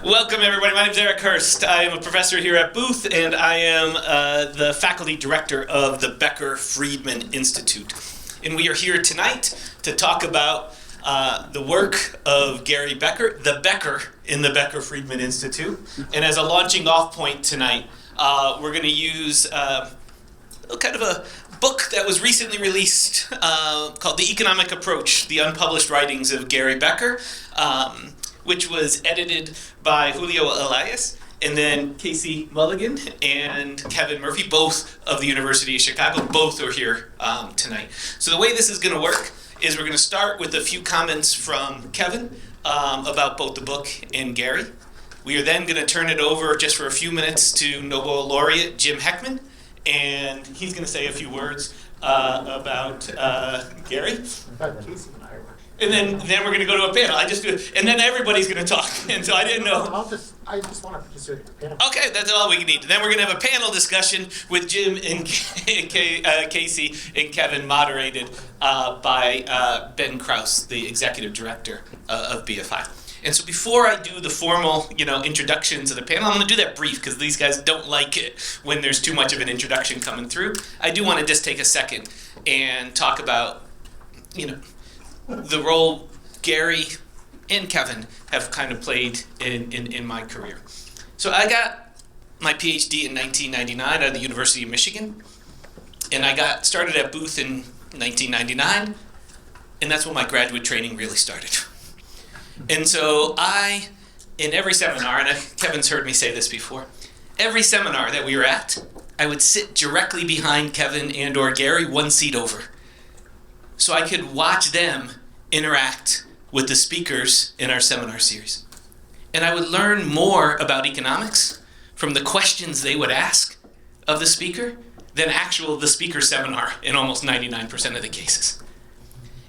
Welcome, everybody. My name is Eric Hurst. I am a professor here at Booth, and I am the faculty director of the Becker Friedman Institute. And we are here tonight to talk about the work of Gary Becker, the Becker in the Becker Friedman Institute. And as a launching off point tonight, we're going to use kind of a book that was recently released called The Economic Approach, the Unpublished Writings of Gary Becker, which was edited by Julio Elias, and then Casey Mulligan and Kevin Murphy, both of the University of Chicago. Both are here tonight. So the way this is going to work is we're going to start with a few comments from Kevin about both the book and Gary. We are then going to turn it over just for a few minutes to Nobel laureate Jim Heckman, and he's going to say a few words about Gary. And then we're going to go to a panel. And then everybody's going to talk. And so I didn't know. I just want to participate in the panel. Okay, that's all we need. Then we're going to have a panel discussion with Jim and Casey and Kevin, moderated by Ben Krause, the executive director of BFI. And so before I do the formal, introduction to the panel, I'm going to do that brief because these guys don't like it when there's too much of an introduction coming through. I do want to just take a second and talk about, the role Gary and Kevin have kind of played in my career. So I got my PhD in 1999 out of the University of Michigan, and I got started at Booth in 1999, and that's when my graduate training really started. And so in every seminar, and Kevin's heard me say this before, every seminar that we were at, I would sit directly behind Kevin and or Gary, one seat over, so I could watch them interact with the speakers in our seminar series. And I would learn more about economics from the questions they would ask of the speaker than the speaker seminar in almost 99% of the cases.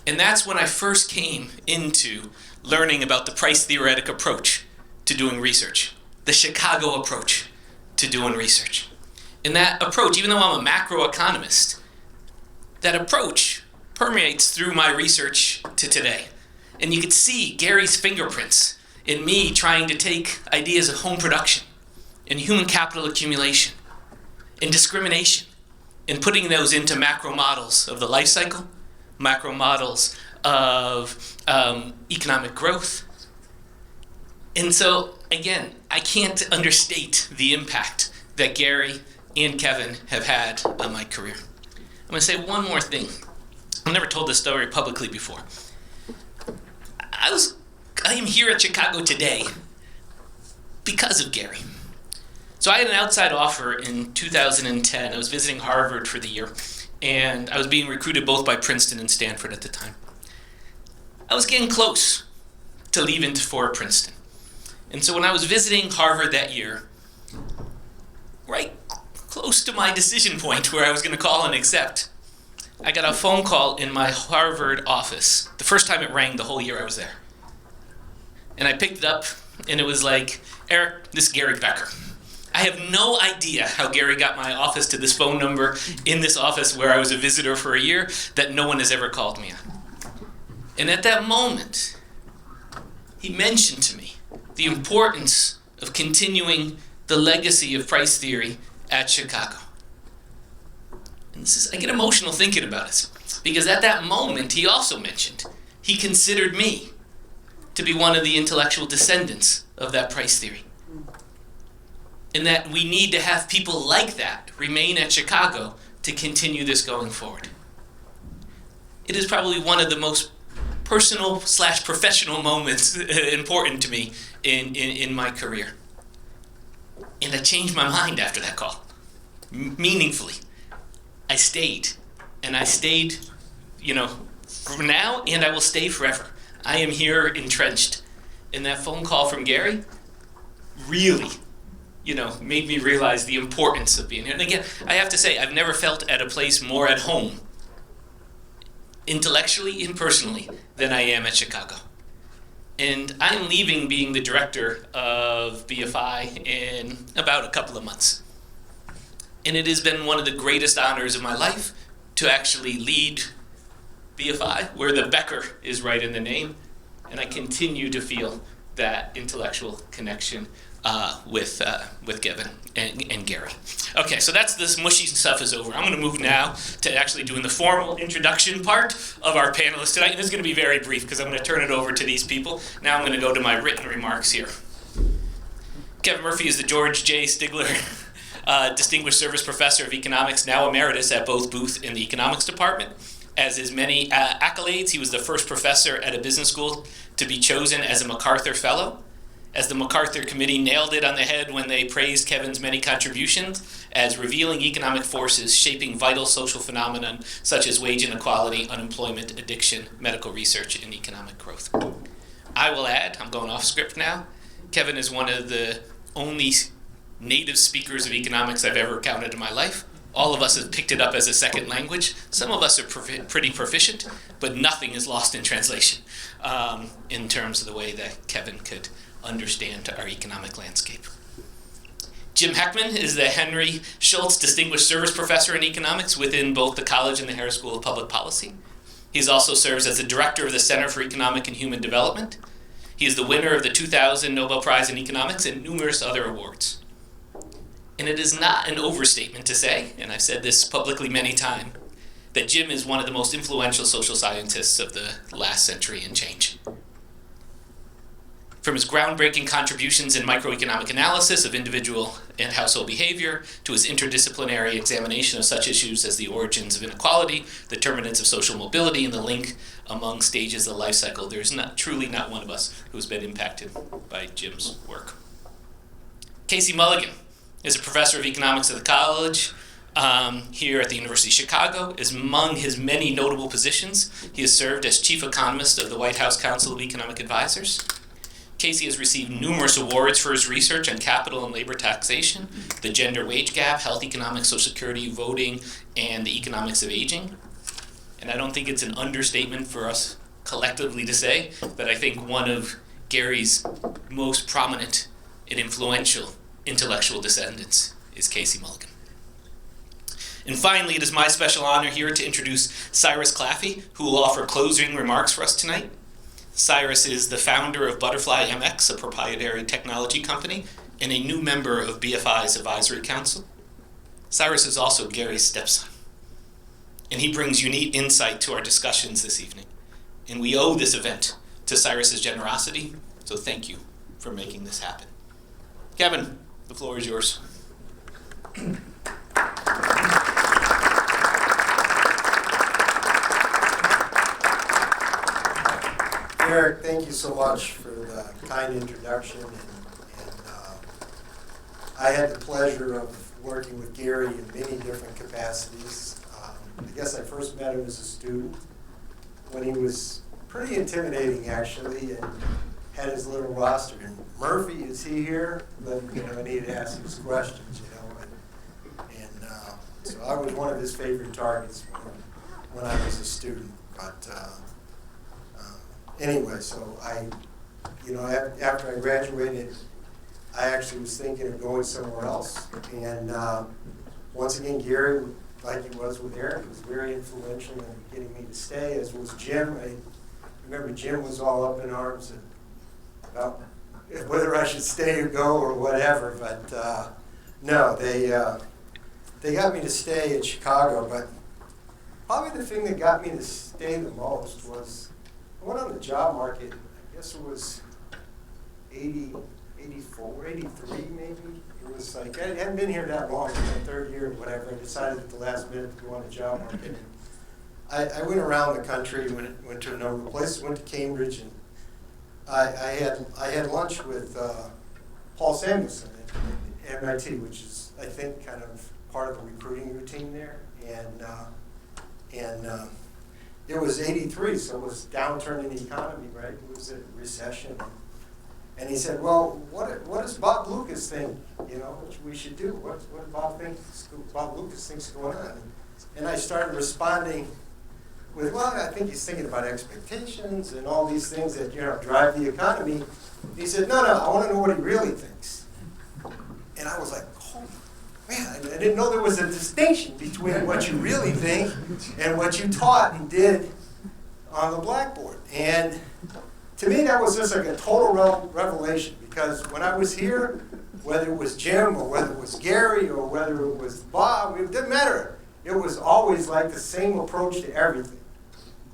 And that's when I first came into learning about the price theoretic approach to doing research, the Chicago approach to doing research. And that approach, even though I'm a macroeconomist, that approach permeates through my research to today. And you could see Gary's fingerprints in me trying to take ideas of home production and human capital accumulation and discrimination and putting those into macro models of the life cycle, macro models of economic growth. And so, again, I can't understate the impact that Gary and Kevin have had on my career. I'm going to say one more thing. I've never told this story publicly before. I am here at Chicago today because of Gary. So I had an outside offer in 2010. I was visiting Harvard for the year, and I was being recruited both by Princeton and Stanford at the time. I was getting close to leaving for Princeton. And so when I was visiting Harvard that year, right close to my decision point where I was going to call and accept, I got a phone call in my Harvard office. The first time it rang the whole year I was there. And I picked it up, and it was like, Eric, this is Gary Becker. I have no idea how Gary got my office to this phone number in this office where I was a visitor for a year that no one has ever called me on. And at that moment, he mentioned to me the importance of continuing the legacy of price theory at Chicago. And I get emotional thinking about it, because at that moment, he also mentioned he considered me to be one of the intellectual descendants of that price theory. And that we need to have people like that remain at Chicago to continue this going forward. It is probably one of the most personal/professional moments important to me in my career. And I changed my mind after that call, meaningfully. I stayed, and I stayed, for now, and I will stay forever. I am here entrenched. And that phone call from Gary really, made me realize the importance of being here. And again, I have to say, I've never felt at a place more at home, intellectually and personally, than I am at Chicago. And I'm leaving being the director of BFI in about a couple of months. And it has been one of the greatest honors of my life to actually lead BFI, where the Becker is right in the name. And I continue to feel that intellectual connection with Kevin and Gary. Okay, so that's this mushy stuff is over. I'm going to move now to actually doing the formal introduction part of our panelists tonight. And this is going to be very brief because I'm going to turn it over to these people. Now I'm going to go to my written remarks here. Kevin Murphy is the George J. Stigler Distinguished Service Professor of Economics, now emeritus at both Booth in the Economics Department. As his many accolades, he was the first professor at a business school to be chosen as a MacArthur Fellow. As the MacArthur Committee nailed it on the head when they praised Kevin's many contributions as revealing economic forces shaping vital social phenomena such as wage inequality, unemployment, addiction, medical research, and economic growth. I will add, I'm going off script now, Kevin is one of the only native speakers of economics I've ever encountered in my life. All of us have picked it up as a second language. Some of us are pretty proficient, but nothing is lost in translation in terms of the way that Kevin could understand our economic landscape. Jim Heckman is the Henry Schultz Distinguished Service Professor in Economics within both the college and the Harris School of Public Policy. He also serves as the Director of the Center for Economic and Human Development. He is the winner of the 2000 Nobel Prize in Economics and numerous other awards. And it is not an overstatement to say, and I've said this publicly many times, that Jim is one of the most influential social scientists of the last century and change. From his groundbreaking contributions in microeconomic analysis of individual and household behavior to his interdisciplinary examination of such issues as the origins of inequality, the determinants of social mobility, and the link among stages of the life cycle, there's truly not one of us who's been impacted by Jim's work. Casey Mulligan is a professor of economics at the college here at the University of Chicago. Among his many notable positions, he has served as chief economist of the White House Council of Economic Advisors. Casey has received numerous awards for his research on capital and labor taxation, the gender wage gap, health economics, Social Security, voting, and the economics of aging. And I don't think it's an understatement for us collectively to say that I think one of Gary's most prominent and influential intellectual descendants is Casey Mulligan. And finally, it is my special honor here to introduce Cyrus Claffey, who will offer closing remarks for us tonight. Cyrus is the founder of Butterfly MX, a proprietary technology company, and a new member of BFI's Advisory Council. Cyrus is also Gary's stepson, and he brings unique insight to our discussions this evening. And we owe this event to Cyrus's generosity, so thank you for making this happen. Kevin, the floor is yours. Eric, thank you so much for the kind introduction. And I had the pleasure of working with Gary in many different capacities. I guess I first met him as a student when he was pretty intimidating, actually, and had his little roster. And Murphy, is he here? But, I needed to ask his questions, so I was one of his favorite targets when I was a student. But anyway, so after I graduated, I actually was thinking of going somewhere else. And once again, Gary, like he was with Eric, was very influential in getting me to stay, as was Jim. I remember Jim was all up in arms about whether I should stay or go or whatever. But no, they got me to stay in Chicago. But probably the thing that got me to stay the most was I went on the job market. I guess it was 84, 83 maybe. It was like, I hadn't been here that long, in my third year or whatever. I decided at the last minute to go on the job market. And I went around the country, went to a number of places, went to Cambridge, and I had lunch with Paul Samuelson at MIT, which is, I think, kind of part of the recruiting routine there. And it was 83, so it was downturn in the economy, right? It was a recession. And he said, well, what does Bob Lucas think, we should do? What Bob Lucas thinks going on? And I started responding with, well, I think he's thinking about expectations and all these things that, drive the economy. He said, no, I want to know what he really thinks. And I was like, oh, man, I didn't know there was a distinction between what you really think and what you taught and did on the blackboard. And to me, that was just like a total revelation, because when I was here, whether it was Jim or whether it was Gary or whether it was Bob, it didn't matter. It was always like the same approach to everything.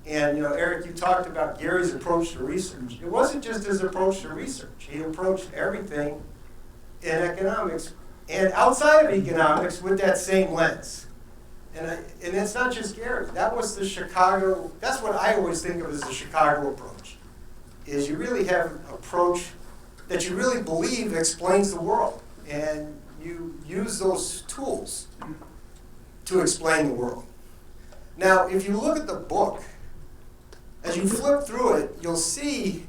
And Eric, you talked about Gary's approach to research. It wasn't just his approach to research. He approached everything in economics and outside of economics with that same lens. And it's not just Gary. That was the Chicago, that's what I always think of as the Chicago approach, is you really have an approach that you really believe explains the world. And you use those tools to explain the world. Now, if you look at the book, as you flip through it, you'll see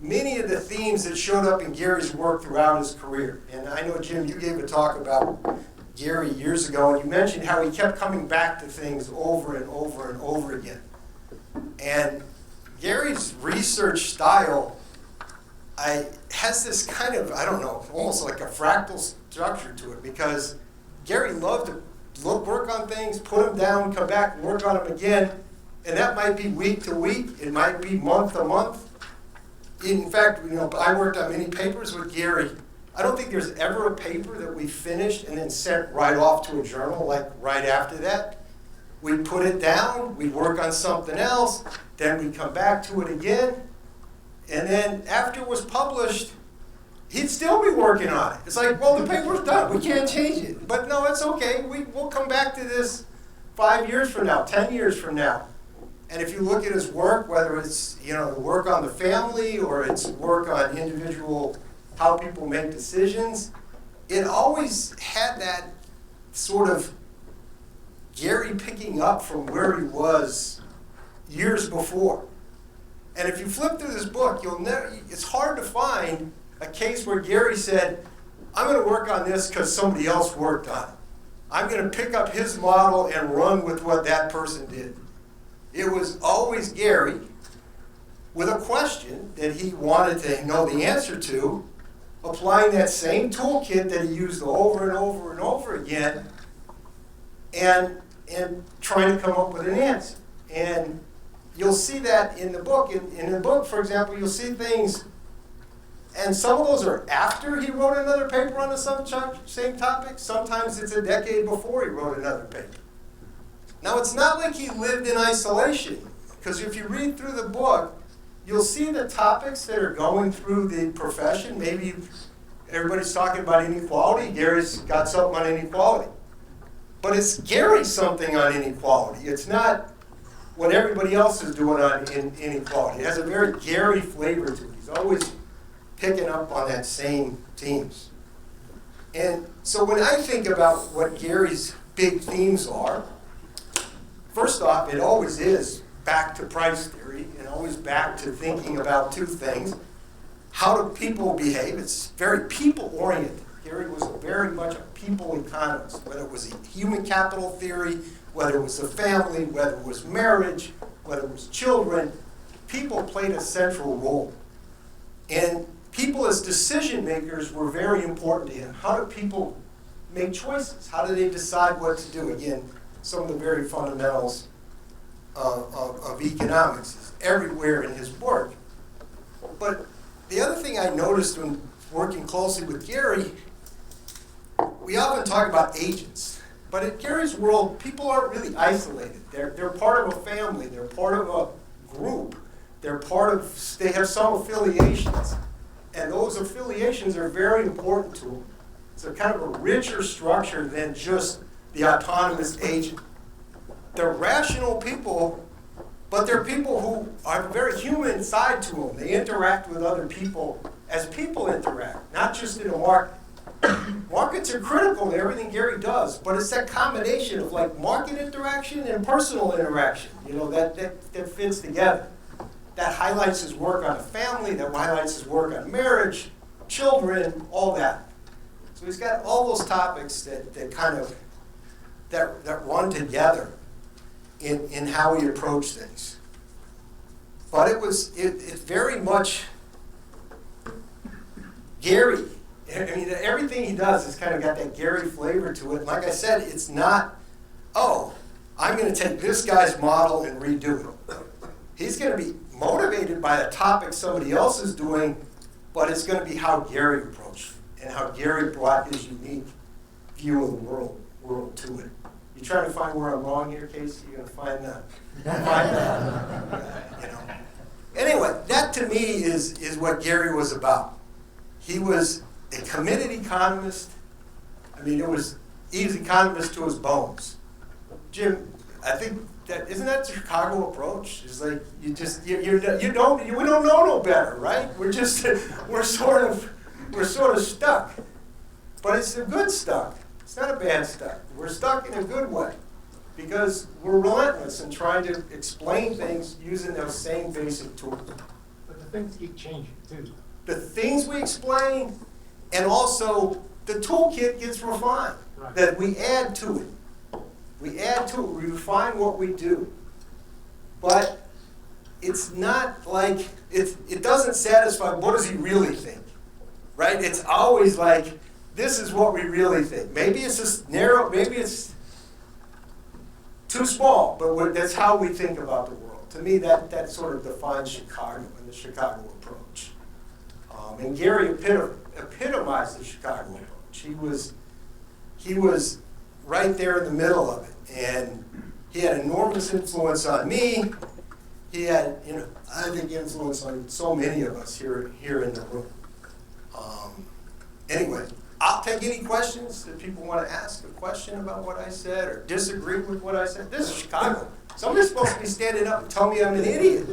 many of the themes that showed up in Gary's work throughout his career. And I know, Jim, you gave a talk about Gary years ago, and you mentioned how he kept coming back to things over and over and over again. And Gary's research style has this kind of, I don't know, almost like a fractal structure to it, because Gary loved to work on things, put them down, come back and work on them again, and that might be week to week, it might be month to month. In fact, I worked on many papers with Gary. I don't think there's ever a paper that we finished and then sent right off to a journal, like right after that. We'd put it down, we'd work on something else, then we'd come back to it again, and then after it was published, he'd still be working on it. It's like, well, the paper's done, we can't change it. But no, it's okay, we'll come back to this 5 years from now, 10 years from now. And if you look at his work, whether it's the work on the family or it's work on individual, how people make decisions, it always had that sort of Gary picking up from where he was years before. And if you flip through this book, it's hard to find a case where Gary said, I'm going to work on this because somebody else worked on it. I'm going to pick up his model and run with what that person did. It was always Gary with a question that he wanted to know the answer to, applying that same toolkit that he used over and over and over again, and trying to come up with an answer. And you'll see that in the book. In the book, for example, you'll see things, and some of those are after he wrote another paper on the same topic. Sometimes it's a decade before he wrote another paper. Now, it's not like he lived in isolation, because if you read through the book, you'll see the topics that are going through the profession. Maybe everybody's talking about inequality. Gary's got something on inequality. But it's Gary's something on inequality. It's not what everybody else is doing on inequality. It has a very Gary flavor to it. He's always picking up on that same themes. And so when I think about what Gary's big themes are, first off, it always is back to price theory and always back to thinking about two things. How do people behave? It's very people-oriented. Gary was very much a people economist, whether it was a human capital theory, whether it was the family, whether it was marriage, whether it was children. People played a central role. And people as decision makers were very important to him. How do people make choices? How do they decide what to do? Again, some of the very fundamentals of economics is everywhere in his work. But the other thing I noticed when working closely with Gary, we often talk about agents. But in Gary's world, people aren't really isolated. They're part of a family. They're part of a group. They have some affiliations. And those affiliations are very important to them. It's a kind of a richer structure than just the autonomous agent. They're rational people, but they're people who have a very human side to them. They interact with other people as people interact, not just in a market. Markets are critical to everything Gary does, but it's that combination of like market interaction and personal interaction, that fits together. That highlights his work on the family, that highlights his work on marriage, children, all that. So he's got all those topics that run together in how he approached things. But it's very much Gary. I mean, everything he does has kind of got that Gary flavor to it. And like I said, it's not, I'm going to take this guy's model and redo it. He's going to be motivated by a topic somebody else is doing, but it's going to be how Gary approached and how Gary brought his unique view of the world to it. You trying to find where I'm wrong here, Casey? You're going to find that. You know. Anyway, that to me is what Gary was about. He was a committed economist. I mean, he was economist to his bones. Jim, I think isn't that the Chicago approach? It's like we don't know no better, right? We're sort of stuck, but it's a good stuck. It's not a bad stuck. We're stuck in a good way because we're relentless in trying to explain things using those same basic tools. But the things keep changing too. The things we explain, and also the toolkit gets refined. Right. That we add to it. We add to it, we refine what we do. But it's not like, it doesn't satisfy what does he really think, right? It's always like, this is what we really think. Maybe it's just narrow, maybe it's too small, but that's how we think about the world. To me, that sort of defines Chicago and the Chicago approach. And Gary epitomized the Chicago approach. He was right there in the middle of it. And he had enormous influence on me. He had, I think, influence on so many of us here in the room. Anyway, I'll take any questions if people want to ask a question about what I said or disagree with what I said. This is Chicago. Somebody's supposed to be standing up and tell me I'm an idiot.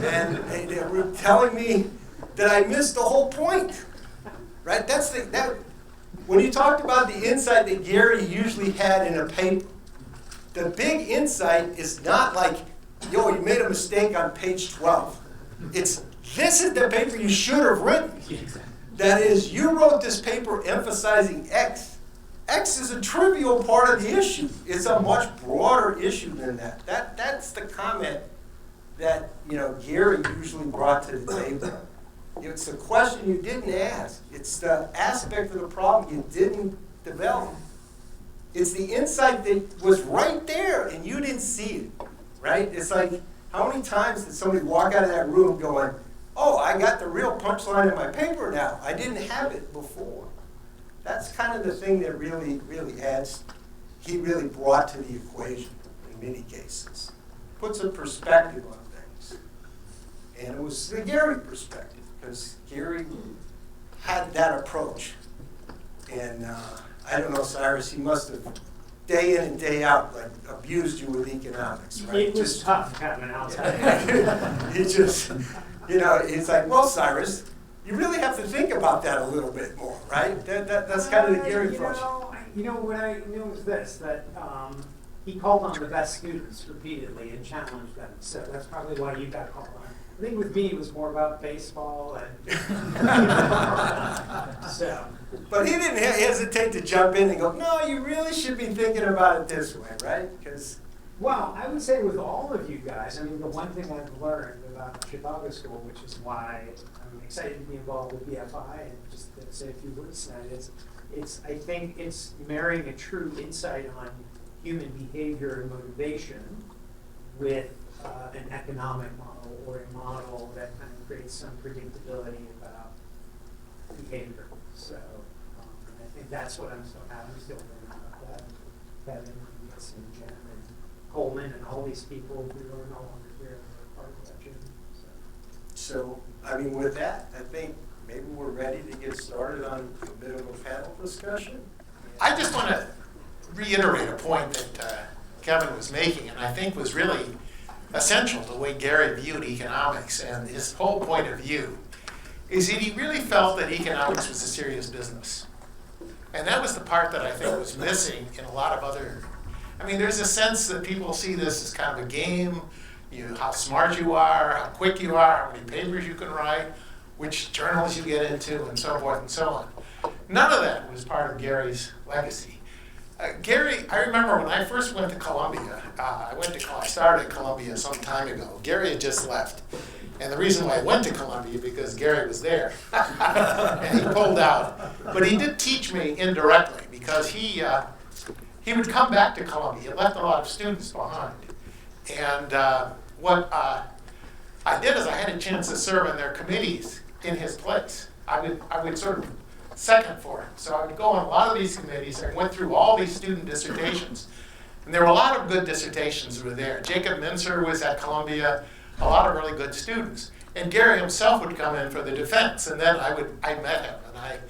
And they were telling me that I missed the whole point. Right? When you talked about the insight that Gary usually had in a paper, the big insight is not like, you made a mistake on page 12. This is the paper you should have written. That is, you wrote this paper emphasizing X. X is a trivial part of the issue. It's a much broader issue than that. That's the comment that Gary usually brought to the table. It's the question you didn't ask. It's the aspect of the problem you didn't develop. It's the insight that was right there and you didn't see it, right? It's like, how many times did somebody walk out of that room going, oh, I got the real punchline in my paper now. I didn't have it before. That's kind of the thing that really he really brought to the equation in many cases. Puts a perspective on things. And it was the Gary perspective, because Gary had that approach. And I don't know, Cyrus, he must have day in and day out abused you with economics, right? It was tough, Kevin, I'll tell you. He just, it's like, well, Cyrus, you really have to think about that a little bit more, right? That's kind of the Gary approach. What I know is this, that he called on the best students repeatedly and challenged them. So that's probably why you got called on. I think with me it was more about baseball and so. But he didn't hesitate to jump in and go, no, you really should be thinking about it this way, right? Well, I would say with all of you guys, the one thing I've learned about Chicago School, which is why I'm excited to be involved with BFI, and just to say a few words tonight, I think it's marrying a true insight on human behavior and motivation with an economic model or a model that kind of creates some predictability about behavior. So I think that's what I'm so happy still learning about that. Kevin, and Jen, and Coleman, and all these people who are no longer here are part of that journey. So, with that, I think maybe we're ready to get started on a bit of a panel discussion. I just want to reiterate a point that Kevin was making, and I think was really essential to the way Gary viewed economics. And his whole point of view is that he really felt that economics was a serious business. And that was the part that I think was missing in a lot of other. There's a sense that people see this as kind of a game, how smart you are, how quick you are, how many papers you can write, which journals you get into, and so forth and so on. None of that was part of Gary's legacy. Gary, I remember when I first went to Columbia, I started at Columbia some time ago. Gary had just left. And the reason why I went to Columbia, because Gary was there. And he pulled out. But he did teach me indirectly, because he would come back to Columbia. He left a lot of students behind. And I did is I had a chance to serve on their committees in his place. I would sort of second for him. So I would go on a lot of these committees. I went through all these student dissertations. And there were a lot of good dissertations that were there. Jacob Mincer was at Columbia, a lot of really good students. And Gary himself would come in for the defense. And then I met him. And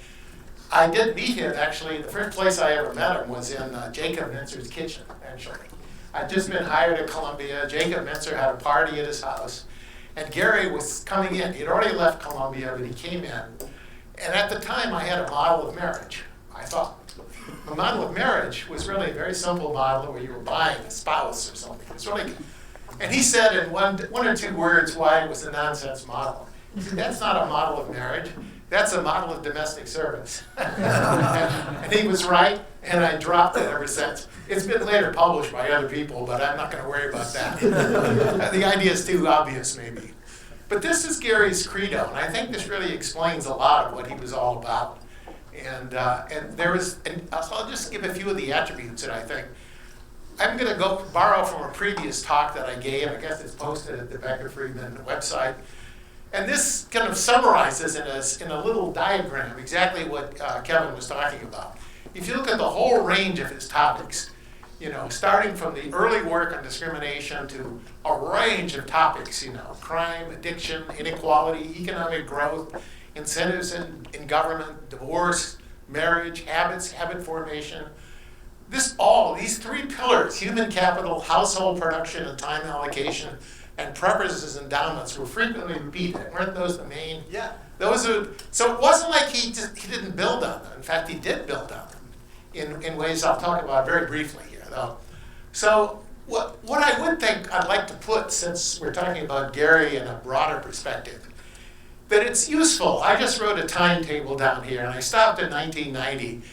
I did meet him, actually. The first place I ever met him was in Jacob Mincer's kitchen, actually. I'd just been hired at Columbia. Jacob Mincer had a party at his house. And Gary was coming in. He'd already left Columbia, but he came in. And at the time, I had a model of marriage, I thought. The model of marriage was really a very simple model where you were buying a spouse or something. It's really, and he said in one or two words why it was a nonsense model. He said, that's not a model of marriage. That's a model of domestic service. And he was right, and I dropped it ever since. It's been later published by other people, but I'm not going to worry about that. The idea is too obvious, maybe. But this is Gary's credo, and I think this really explains a lot of what he was all about. And I'll just give a few of the attributes that I think. I'm going to go borrow from a previous talk that I gave. I guess it's posted at the Becker Friedman website. And this kind of summarizes in a little diagram exactly what Kevin was talking about. If you look at the whole range of his topics, starting from the early work on discrimination to a range of topics, crime, addiction, inequality, economic growth, incentives in government, divorce, marriage, habit formation. These three pillars, human capital, household production, and time allocation, and preferences and endowments were frequently repeated. Weren't those the main? Yeah. So it wasn't like he didn't build on them. In fact, he did build on them in ways I'll talk about very briefly here, though. So what I would think I'd like to put, since we're talking about Gary in a broader perspective, that it's useful. I just wrote a timetable down here, and I stopped in 1990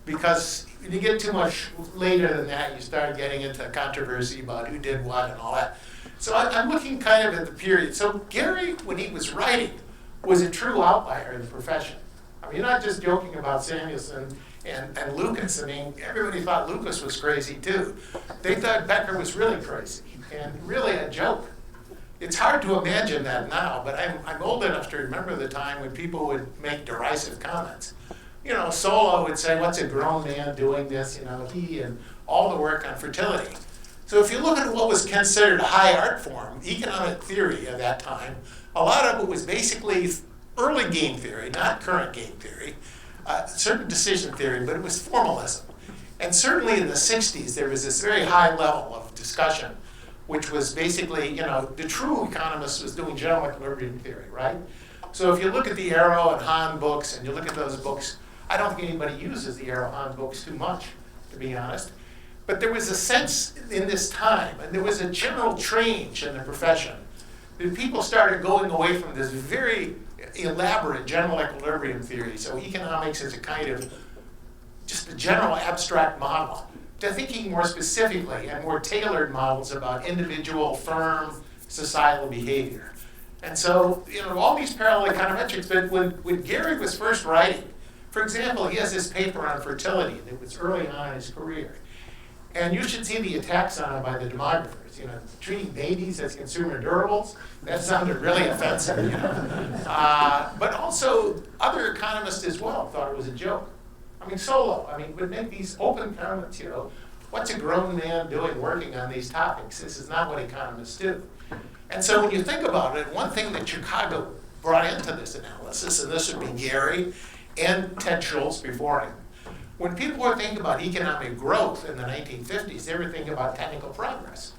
because when you get too much later than that, you start getting into controversy about who did what and all that. So I'm looking kind of at the period. So Gary, when he was writing, was a true outlier in the profession. I mean, you're not just joking about Samuelson and Lucas. I mean, everybody thought Lucas was crazy too. They thought Becker was really crazy and really a joke. It's hard to imagine that now, but I'm old enough to remember the time when people would make derisive comments. Solo would say, what's a grown man doing this? He and all the work on fertility. So if you look at what was considered a high art form, economic theory at that time, a lot of it was basically early game theory, not current game theory, certain decision theory, but it was formalism. And certainly in the 60s, there was this very high level of discussion, which was basically, the true economist was doing general equilibrium theory, right? So if you look at the Arrow and Hahn books, and you look at those books, I don't think anybody uses the Arrow-Hahn books too much, to be honest. But there was a sense in this time, and there was a general change in the profession, that people started going away from this very elaborate general equilibrium theory. So economics is a kind of just a general abstract model, to thinking more specifically and more tailored models about individual, firm, societal behavior. And so, all these parallel econometrics, but when Gary was first writing, for example, he has this paper on fertility that was early on in his career. And you should see the attacks on it by the demographers. Treating babies as consumer durables, that sounded really offensive. But also, other economists as well thought it was a joke. Solo, would make these open comments, what's a grown man doing working on these topics? This is not what economists do. And so when you think about it, one thing that Chicago brought into this analysis, and this would be Gary and Ted Schultz before him, when people were thinking about economic growth in the 1950s, they were thinking about technical progress.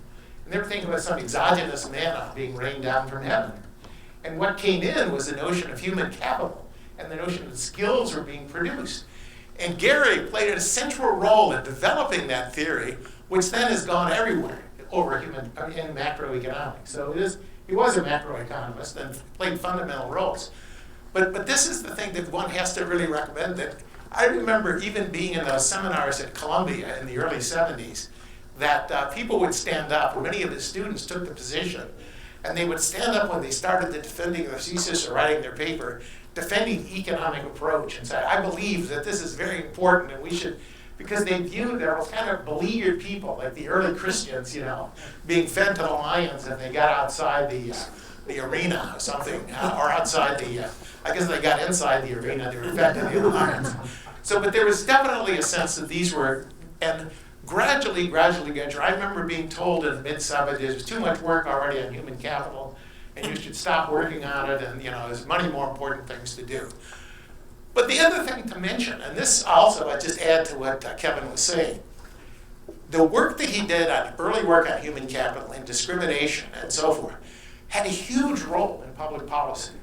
And they were thinking about some exogenous manna being rained down from heaven. And what came in was the notion of human capital and the notion that skills were being produced. And Gary played a central role in developing that theory, which then has gone everywhere in macroeconomics. So he was a macroeconomist and played fundamental roles. But this is the thing that one has to really recommend. That I remember even being in those seminars at Columbia in the early 70s, that people would stand up, or many of the students took the position, and they would stand up when they started defending their thesis or writing their paper, defending the economic approach, and say, I believe that this is very important, and we should, because they viewed there was kind of beleaguered people, like the early Christians, being fed to the lions, and they got outside the the arena or something, or outside the, I guess they got inside the arena, they were affected the Alliance. So, but there was definitely a sense that these were, and gradually, I remember being told in the mid-70s, there was too much work already on human capital, and you should stop working on it, and there's many more important things to do. But the other thing to mention, and this also, I just add to what Kevin was saying, the work that he did on early work on human capital and discrimination and so forth had a huge role in public policy.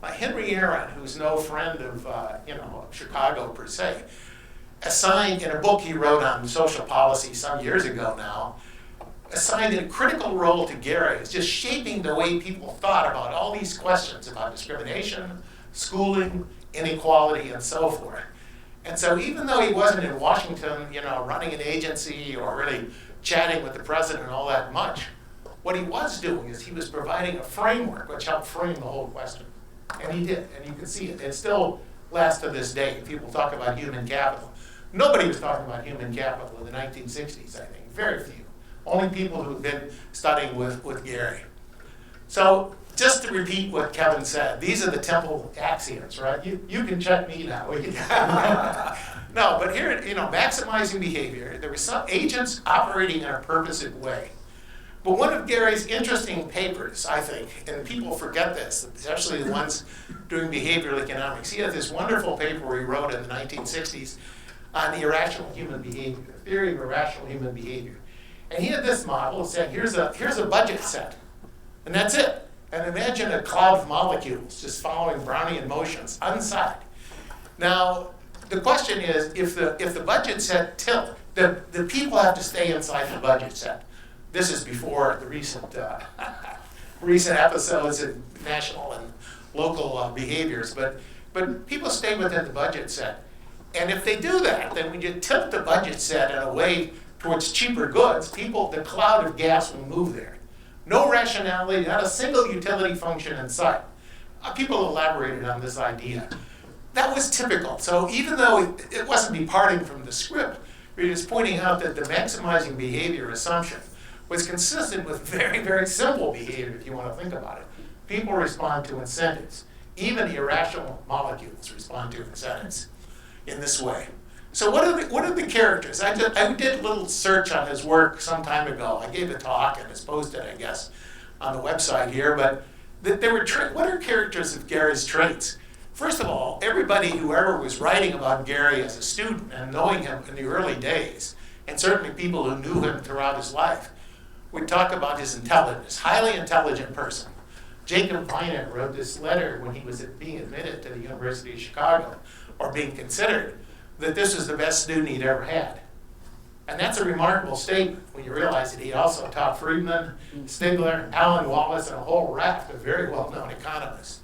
Henry Aaron, who's no friend of Chicago per se, assigned in a book he wrote on social policy some years ago now, assigned a critical role to Gary as just shaping the way people thought about all these questions about discrimination, schooling, inequality, and so forth. And so even though he wasn't in Washington, running an agency or really chatting with the president all that much, what he was doing is he was providing a framework which helped frame the whole question. And he did, and you can see it. It still lasts to this day. People talk about human capital. Nobody was talking about human capital in the 1960s, I think. Very few. Only people who've been studying with Gary. So just to repeat what Kevin said, these are the Temple axioms, right? You can check me now. No, but here, maximizing behavior, there were some agents operating in a purposive way. But one of Gary's interesting papers, I think, and people forget this, especially the ones doing behavioral economics, he had this wonderful paper he wrote in the 1960s on the irrational human behavior, the theory of irrational human behavior. And he had this model saying, here's a budget set, and that's it. And imagine a cloud of molecules just following Brownian motions inside. Now, the question is, if the budget set tilt, the people have to stay inside the budget set. This is before the recent episodes in national and local behaviors, but people stay within the budget set. And if they do that, then when you tilt the budget set in a way towards cheaper goods, the cloud of gas will move there. No rationality, not a single utility function in sight. People elaborated on this idea. That was typical. So even though it wasn't departing from the script, we're just pointing out that the maximizing behavior assumption was consistent with very, very simple behavior, if you want to think about it. People respond to incentives. Even irrational molecules respond to incentives in this way. So what are the characters? I did a little search on his work some time ago. I gave a talk and it's posted, I guess, on the website here. But what are characters of Gary's traits? First of all, whoever was writing about Gary as a student and knowing him in the early days, and certainly people who knew him throughout his life, would talk about his intelligence, highly intelligent person. Jacob Viner wrote this letter when he was being admitted to the University of Chicago, or being considered, that this was the best student he'd ever had. And that's a remarkable statement when you realize that he also taught Friedman, Stigler, Alan Wallace, and a whole raft of very well-known economists.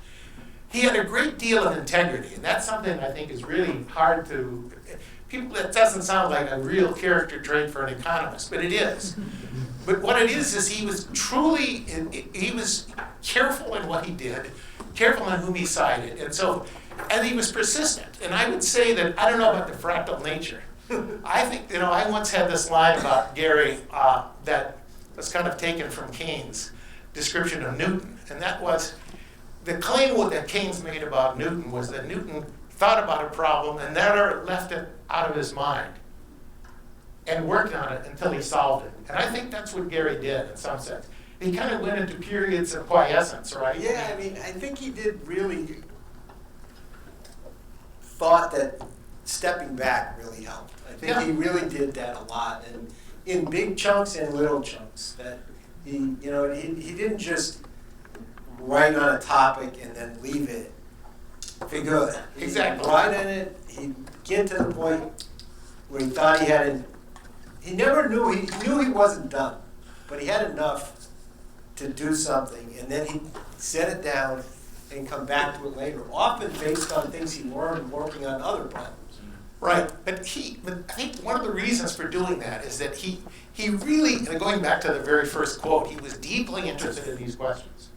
He had a great deal of integrity, and that's something I think is really hard to, that doesn't sound like a real character trait for an economist, but it is. But what it is he was he was careful in what he did, careful in whom he sided, and he was persistent. And I would say that, I don't know about the fractal nature. I think, I once had this line about Gary that was kind of taken from Keynes' description of Newton, and that was, the claim that Keynes made about Newton was that Newton thought about a problem and never left it out of his mind and worked on it until he solved it. And I think that's what Gary did in some sense. He kind of went into periods of quiescence, right? Yeah, I think he did really thought that stepping back really helped. I think he really did that a lot, and in big chunks and little chunks. That he didn't just write on a topic and then leave it for good. Exactly. He'd write on it. He'd get to the point where he thought he had it. He never knew. He knew he wasn't done, but he had enough to do something, and then he'd set it down and come back to it later, often based on things he learned working on other problems. Right, but I think one of the reasons for doing that is that he really, and going back to the very first quote, he was deeply interested in these questions.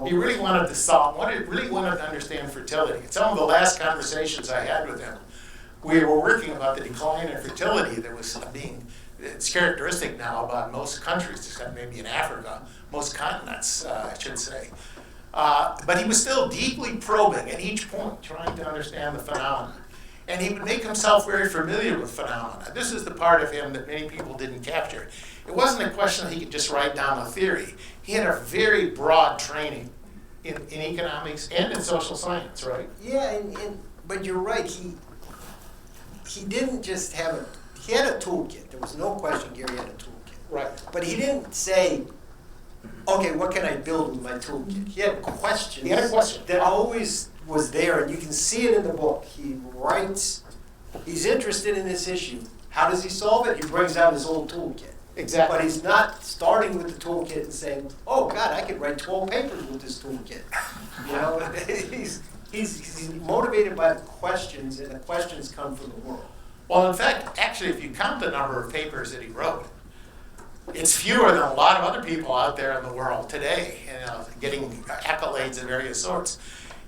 He really wanted to solve, really wanted to understand fertility. In some of the last conversations I had with him, we were working about the decline in fertility that was it's characteristic now about most countries, except maybe in Africa, most continents, I should say. But he was still deeply probing at each point, trying to understand the phenomena. And he would make himself very familiar with phenomena. This is the part of him that many people didn't capture. It wasn't a question that he could just write down a theory. He had a very broad training in economics and in social science, right? Yeah, but you're right. He didn't just have he had a toolkit. There was no question Gary had a toolkit. Right. But he didn't say, okay, what can I build with my toolkit? He had questions. He had a question. That always was there, and you can see it in the book. He writes, he's interested in this issue. How does he solve it? He brings out his old toolkit. Exactly. But he's not starting with the toolkit and saying, oh, God, I could write 12 papers with this toolkit. You know, he's motivated by the questions, and the questions come from the world. Well, in fact, actually, if you count the number of papers that he wrote, it's fewer than a lot of other people out there in the world today, you know, getting accolades of various sorts.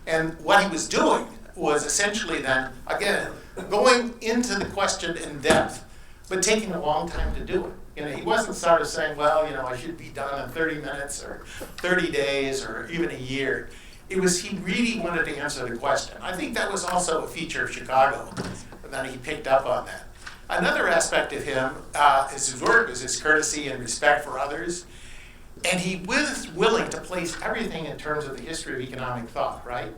And what he was doing was essentially then, again, going into the question in depth, but taking a long time to do it. You know, he wasn't sort of saying, well, you know, I should be done in 30 minutes or 30 days or even a year. It was, he really wanted to answer the question. I think that was also a feature of Chicago, and then he picked up on that. Another aspect of him is his work, is his courtesy and respect for others. And he was willing to place everything in terms of the history of economic thought, right?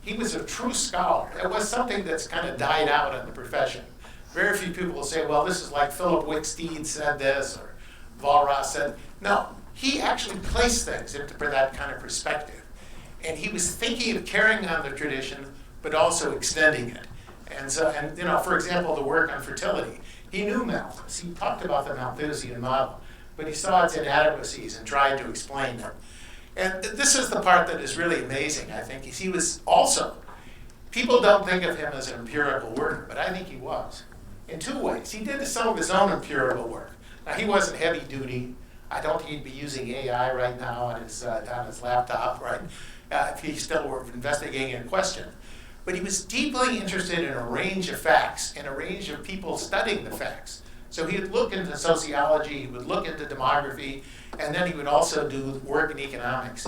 He was a true scholar. It was something that's kind of died out in the profession. Very few people will say, well, this is like Philip Wicksteed said this, or Walras said. No, he actually placed things into that kind of perspective. And he was thinking of carrying on the tradition, but also extending it. And so, and you know, for example, the work on fertility. He knew Malthus. He talked about the Malthusian model, but he saw its inadequacies and tried to explain them. And this is the part that is really amazing, I think. He was also, people don't think of him as an empirical worker, but I think he was. In two ways. He did some of his own empirical work. Now, he wasn't heavy duty. I don't think he'd be using AI right now on his laptop, right? If he still were investigating a question. But he was deeply interested in a range of facts and a range of people studying the facts. So he would look into sociology, he would look into demography, and then he would also do work in economics.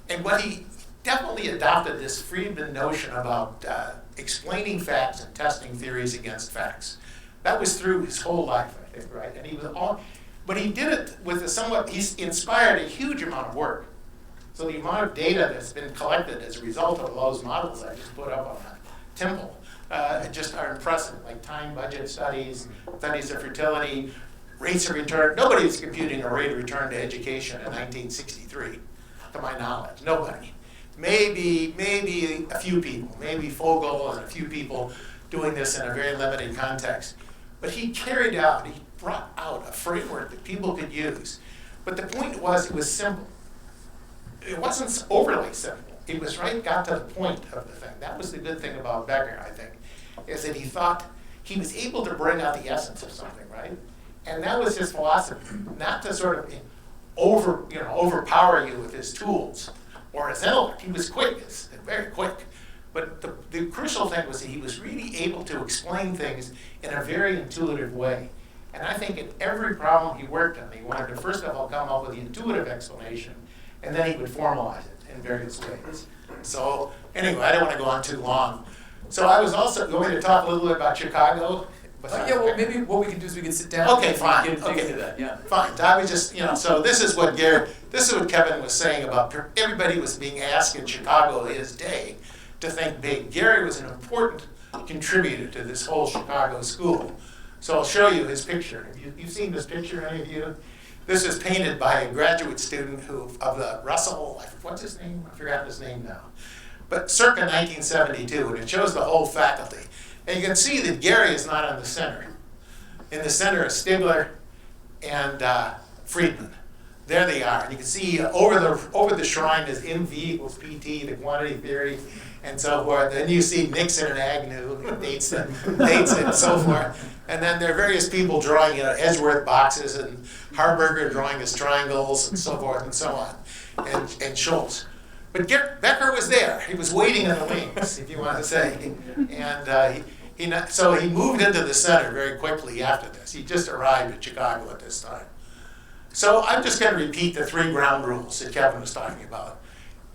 And what he definitely adopted this Friedman notion about explaining facts and testing theories against facts. That was through his whole life, I think, right? And he was all, but he did it with a somewhat, he inspired a huge amount of work. So the amount of data that's been collected as a result of those models I just put up on that temple just are impressive, like time budget studies, studies of fertility, rates of return. Nobody's computing a rate of return to education in 1963, to my knowledge. Nobody. Maybe a few people, maybe Fogel and a few people doing this in a very limited context. But he brought out a framework that people could use. But the point was, it was simple. It wasn't overly simple. It was got to the point of the thing. That was the good thing about Becker, I think, is that he thought he was able to bring out the essence of something, right? And that was his philosophy, not to sort of overpower you with his tools or his intellect. He was quick, very quick. But the crucial thing was that he was really able to explain things in a very intuitive way. And I think in every problem he worked on, he wanted to first of all come up with the intuitive explanation, and then he would formalize it in various ways. So anyway, I don't want to go on too long. So I was also going to talk a little bit about Chicago. Yeah, well, maybe what we can do is we can sit down. Okay, fine. And dig Okay. into that. Yeah. Fine. I was just, so this is what Kevin was saying about everybody was being asked in Chicago his day to think big. Gary was an important contributor to this whole Chicago school. So I'll show you his picture. You've seen this picture, any of you? This is painted by a graduate student of the Russell, what's his name? I forgot his name now. But circa 1972, and it shows the whole faculty. And you can see that Gary is not in the center. In the center is Stigler and Friedman. There they are. And you can see over the shrine is MV equals PT, the quantity theory, and so forth. Then you see Nixon and Agnew, dates it, and so forth. And then there are various people drawing Edgeworth boxes, and Harburger drawing his triangles, and so forth and so on, and Schultz. But Becker was there. He was waiting in the wings, if you want to say. And so he moved into the center very quickly after this. He just arrived at Chicago at this time. So I'm just going to repeat the 3 ground rules that Kevin was talking about.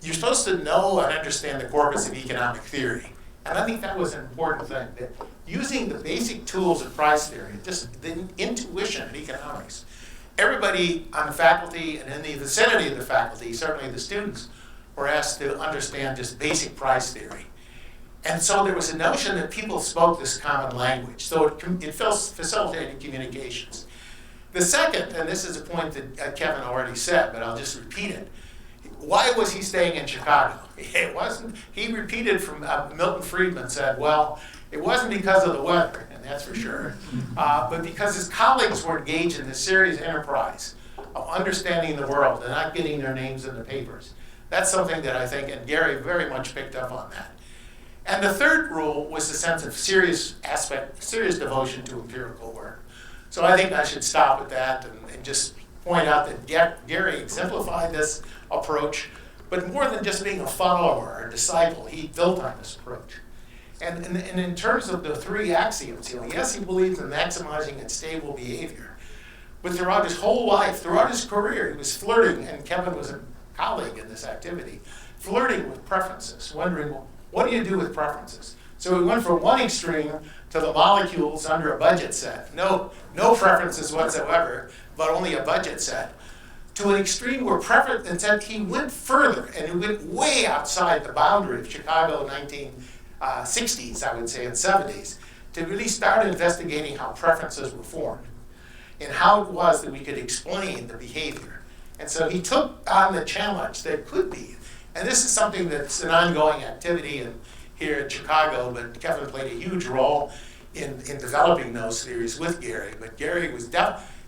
you're supposed to know and understand the corpus of economic theory. And I think that was an important thing, that using the basic tools of price theory, just the intuition in economics, everybody on the faculty and in the vicinity of the faculty, certainly the students, were asked to understand just basic price theory. And so there was a notion that people spoke this common language, so it facilitated communications. The second, and this is a point that Kevin already said, but I'll just repeat it. Why was he staying in Chicago? It wasn't, he repeated from Milton Friedman said, well, it wasn't because of the weather, and that's for sure, but because his colleagues were engaged in this serious enterprise of understanding the world and not getting their names in the papers. That's something that I think, and Gary very much picked up on that. And the third rule was the sense of serious devotion to empirical work. So I think I should stop at that and just point out that Gary exemplified this approach, but more than just being a follower or a disciple, he built on this approach. And in terms of the three axioms, yes, he believes in maximizing and stable behavior, but throughout his whole life, throughout his career, he was flirting, and Kevin was a colleague in this activity, flirting with preferences, wondering, well, what do you do with preferences? So we went from one extreme to the molecules under a budget set, no preferences whatsoever, but only a budget set, to an extreme where preference, and said he went further, and he went way outside the boundary of Chicago 1960s, I would say, and 70s, to really start investigating how preferences were formed and how it was that we could explain the behavior. And so he took on the challenge that could be, and this is something that's an ongoing activity here in Chicago, but Kevin played a huge role in developing those theories with Gary. But Gary was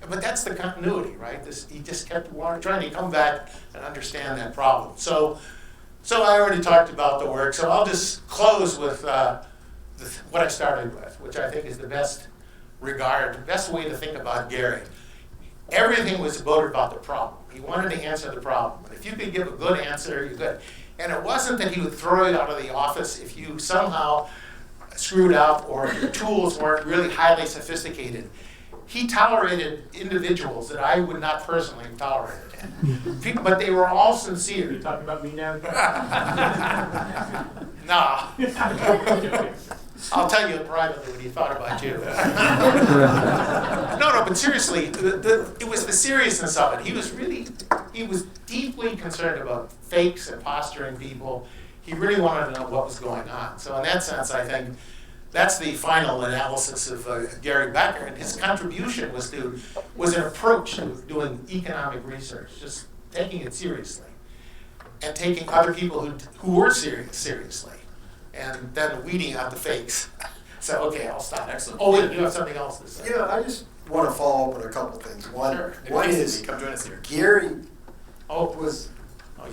but that's the continuity, right? He just kept trying to come back and understand that problem. So I already talked about the work, so I'll just close with what I started with, which I think is the best way to think about Gary. Everything was about the problem. He wanted to answer the problem. But if you could give a good answer, you're good. And it wasn't that he would throw you out of the office if you somehow screwed up or your tools weren't really highly sophisticated. He tolerated individuals that I would not personally have tolerated. But they were all sincere. You're talking about me now? Nah. I'll tell you privately what he thought about you. No, but seriously, it was the seriousness of it. He was deeply concerned about fakes and posturing people. He really wanted to know what was going on. So in that sense, I think that's the final analysis of Gary Becker, and his contribution was an approach to doing economic research, just taking it seriously, and taking other people who were seriously, and then weeding out the fakes. So okay, I'll stop. Excellent. Oh wait, you have something else to say? I just want to follow up on a couple things. One is come join us here. Gary Oh,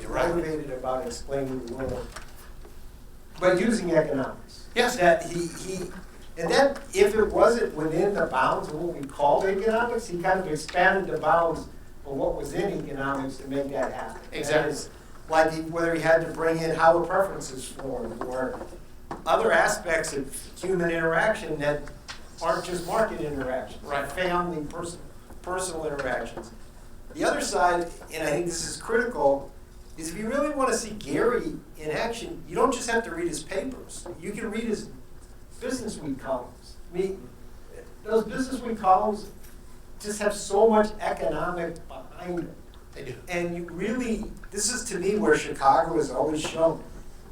you're right. motivated about explaining the world, but using economics. Yes. That and then if it wasn't within the bounds of what we called economics, he kind of expanded the bounds of what was in economics to make that happen. Exactly. That is, like whether he had to bring in how the preferences formed or other aspects of human interaction that aren't just market interactions, Right. family, personal interactions. The other side, and I think this is critical, is if you really want to see Gary in action, you don't just have to read his papers. You can read his Business Week columns. I mean, those Business Week columns just have so much economic behind them. They do. And you really, this is to me where Chicago has always shown.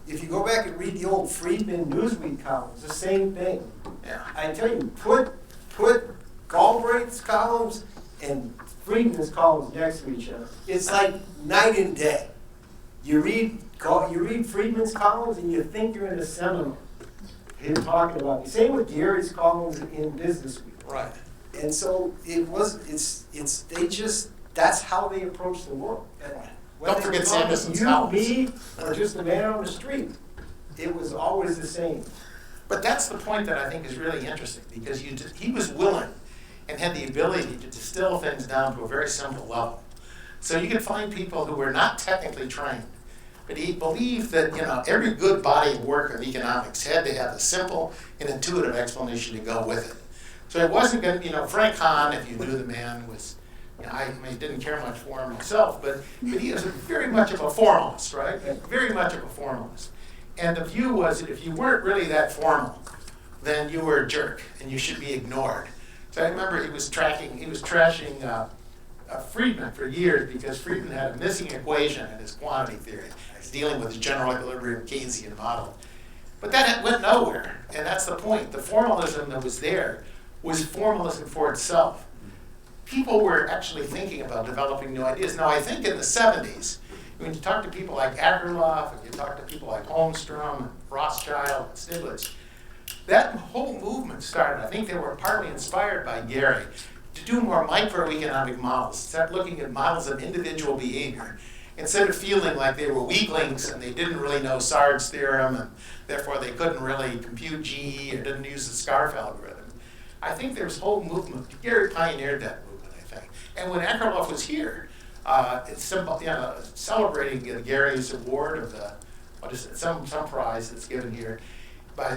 If you go back and read the old Friedman Newsweek columns, the same thing. Yeah. I tell you, put Galbraith's columns and Friedman's columns next to each other. It's like night and day. You read Friedman's columns and you think you're in a seminar. He's talking about it. Same with Gary's columns in Business Week. Right. And so that's how they approach the world. Don't forget Sanderson's columns. Me, or just a man on the street. It was always the same. But that's the point that I think is really interesting, because he was willing and had the ability to distill things down to a very simple level. So you can find people who were not technically trained, but he believed that every good body of work in economics had to have a simple and intuitive explanation to go with it. So it wasn't going to, Frank Hahn, if you knew the man, was I mean, didn't care much for him myself, but he is very much of a formalist, right? Very much of a formalist. And the view was that if you weren't really that formal, then you were a jerk and you should be ignored. So I remember he was trashing Friedman for years because Friedman had a missing equation in his quantity theory. He's dealing with his general equilibrium Keynesian model. But that went nowhere, and that's the point. The formalism that was there was formalism for itself. People were actually thinking about developing new ideas. Now, I think in the 70s, when you talk to people like Akerlof, and you talk to people like Holmstrom, and Rothschild, and Stiglitz, that whole movement started. I think they were partly inspired by Gary to do more microeconomic models, start looking at models of individual behavior, instead of feeling like they were weaklings and they didn't really know Sard's theorem, and therefore they couldn't really compute G or didn't use the Scarf algorithm. I think there's a whole movement. Gary pioneered that movement, I think. And when Akerlof was here, celebrating Gary's award of some prize that's given here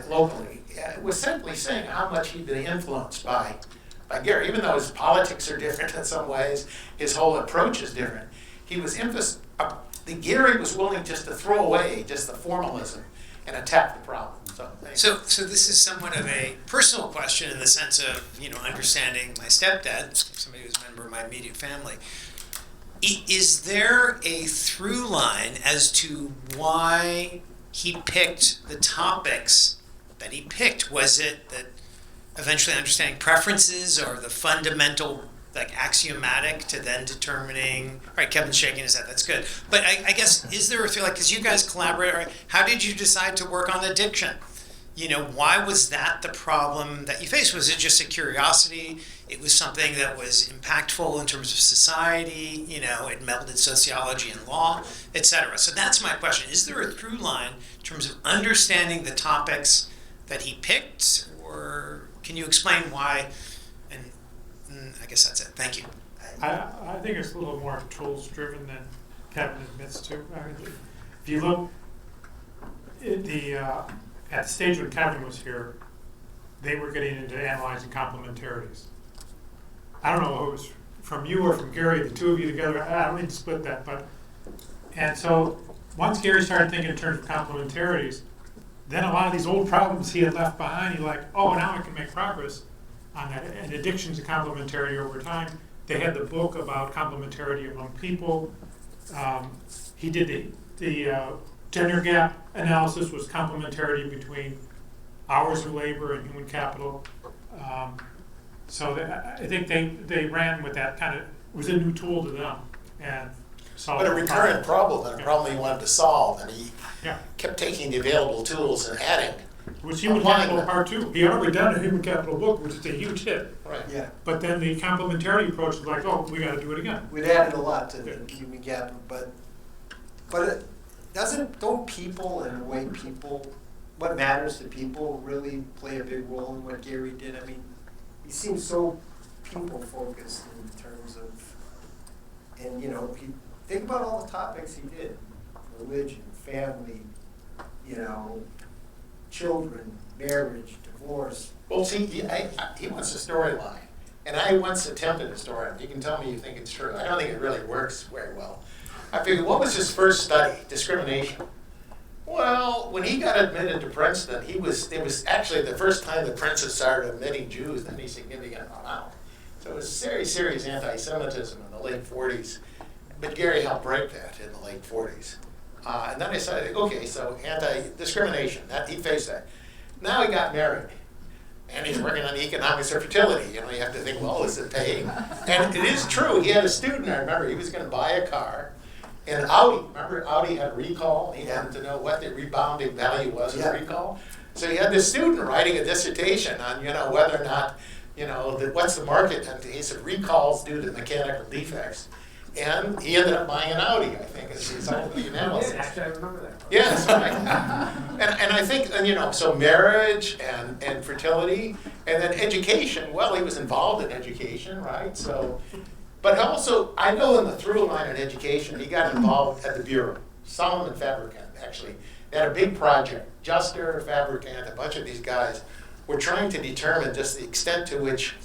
locally, was simply saying how much he'd been influenced by Gary. Even though his politics are different in some ways, his whole approach is different. He was Gary was willing just to throw away just the formalism and attack the problem. So this is somewhat of a personal question in the sense of, understanding my stepdad, somebody who's a member of my immediate family. Is there a through line as to why he picked the topics that he picked? Was it that eventually understanding preferences or the fundamental, axiomatic to then determining, right, Kevin's shaking his head, that's good. But I guess, is there a feel because you guys collaborate, right? How did you decide to work on addiction? Why was that the problem that you faced? Was it just a curiosity? It was something that was impactful in terms of society, it melded sociology and law, etc. So that's my question. Is there a through line in terms of understanding the topics that he picked, or can you explain why? And I guess that's it. Thank you. I think it's a little more tools driven than Kevin admits to. If you look at the stage when Kevin was here, they were getting into analyzing complementarities. I don't know if it was from you or from Gary, the two of you together. I don't need to split that, and so once Gary started thinking in terms of complementarities, then a lot of these old problems he had left behind, he's like, oh, now I can make progress on that. And addictions to complementarity over time. They had the book about complementarity among people. He did the gender gap analysis was complementarity between hours of labor and human capital. So I think they ran with that kind of, it was a new tool to them. And but a recurrent problem, and a problem he wanted to solve, and he Yeah. kept taking the available tools and adding. Which human capital part two. He already done a human capital book, which is a huge hit. Right. Yeah, But then the complementarity approach was like, oh, we got to do it again. we'd added a lot to the human capital, but it don't people, in a way, what matters to people really play a big role in what Gary did? I mean, he seems so people-focused in terms of, and think about all the topics he did: religion, family, children, marriage, divorce. Well, see, he wants a storyline, and I once attempted a storyline. You can tell me you think it's true. I don't think it really works very well. I figured, what was his first study? Discrimination. Well, when he got admitted to Princeton, it was actually the first time the Princeton started admitting Jews in any significant amount. So it was very serious anti-Semitism in the late 40s. But Gary helped break that in the late 40s. And then I decided, okay, so anti-discrimination, he faced that. Now he got married, and he's working on economics of fertility. You have to think, well, is it paying? And it is true. He had a student, I remember, he was going to buy a car, and Audi had a recall. He wanted to know what the rebounding value was of the recall. So he had this student writing a dissertation on, whether or not, what's the market? And he said recalls due to mechanical defects. And he ended up buying an Audi, I think, as a result of the analysis. Actually, I remember that. Yes, right. And I think, so marriage and fertility, and then education. Well, he was involved in education, right? So, but also, I know in the through line in education, he got involved at the Bureau. Solomon Fabricant, actually. They had a big project. Juster, Fabricant, a bunch of these guys were trying to determine just the extent to which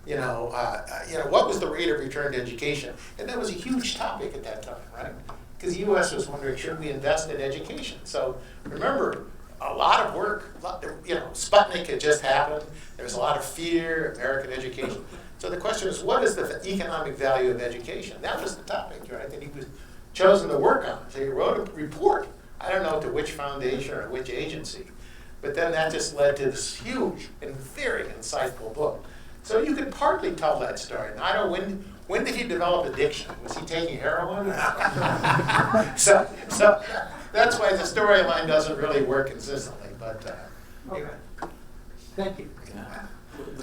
What was the rate of return to education? And that was a huge topic at that time, right? Because the U.S. was wondering, should we invest in education? So remember, a lot of work, Sputnik had just happened. There was a lot of fear, American education. So the question is, what is the economic value of education? That was the topic, right, that he was chosen to work on. So he wrote a report. I don't know to which foundation or which agency, but then that just led to this huge and very insightful book. So you could partly tell that story. And I don't know, when did he develop addiction? Was he taking heroin? so that's why the storyline doesn't really work consistently. But Okay. Thank you.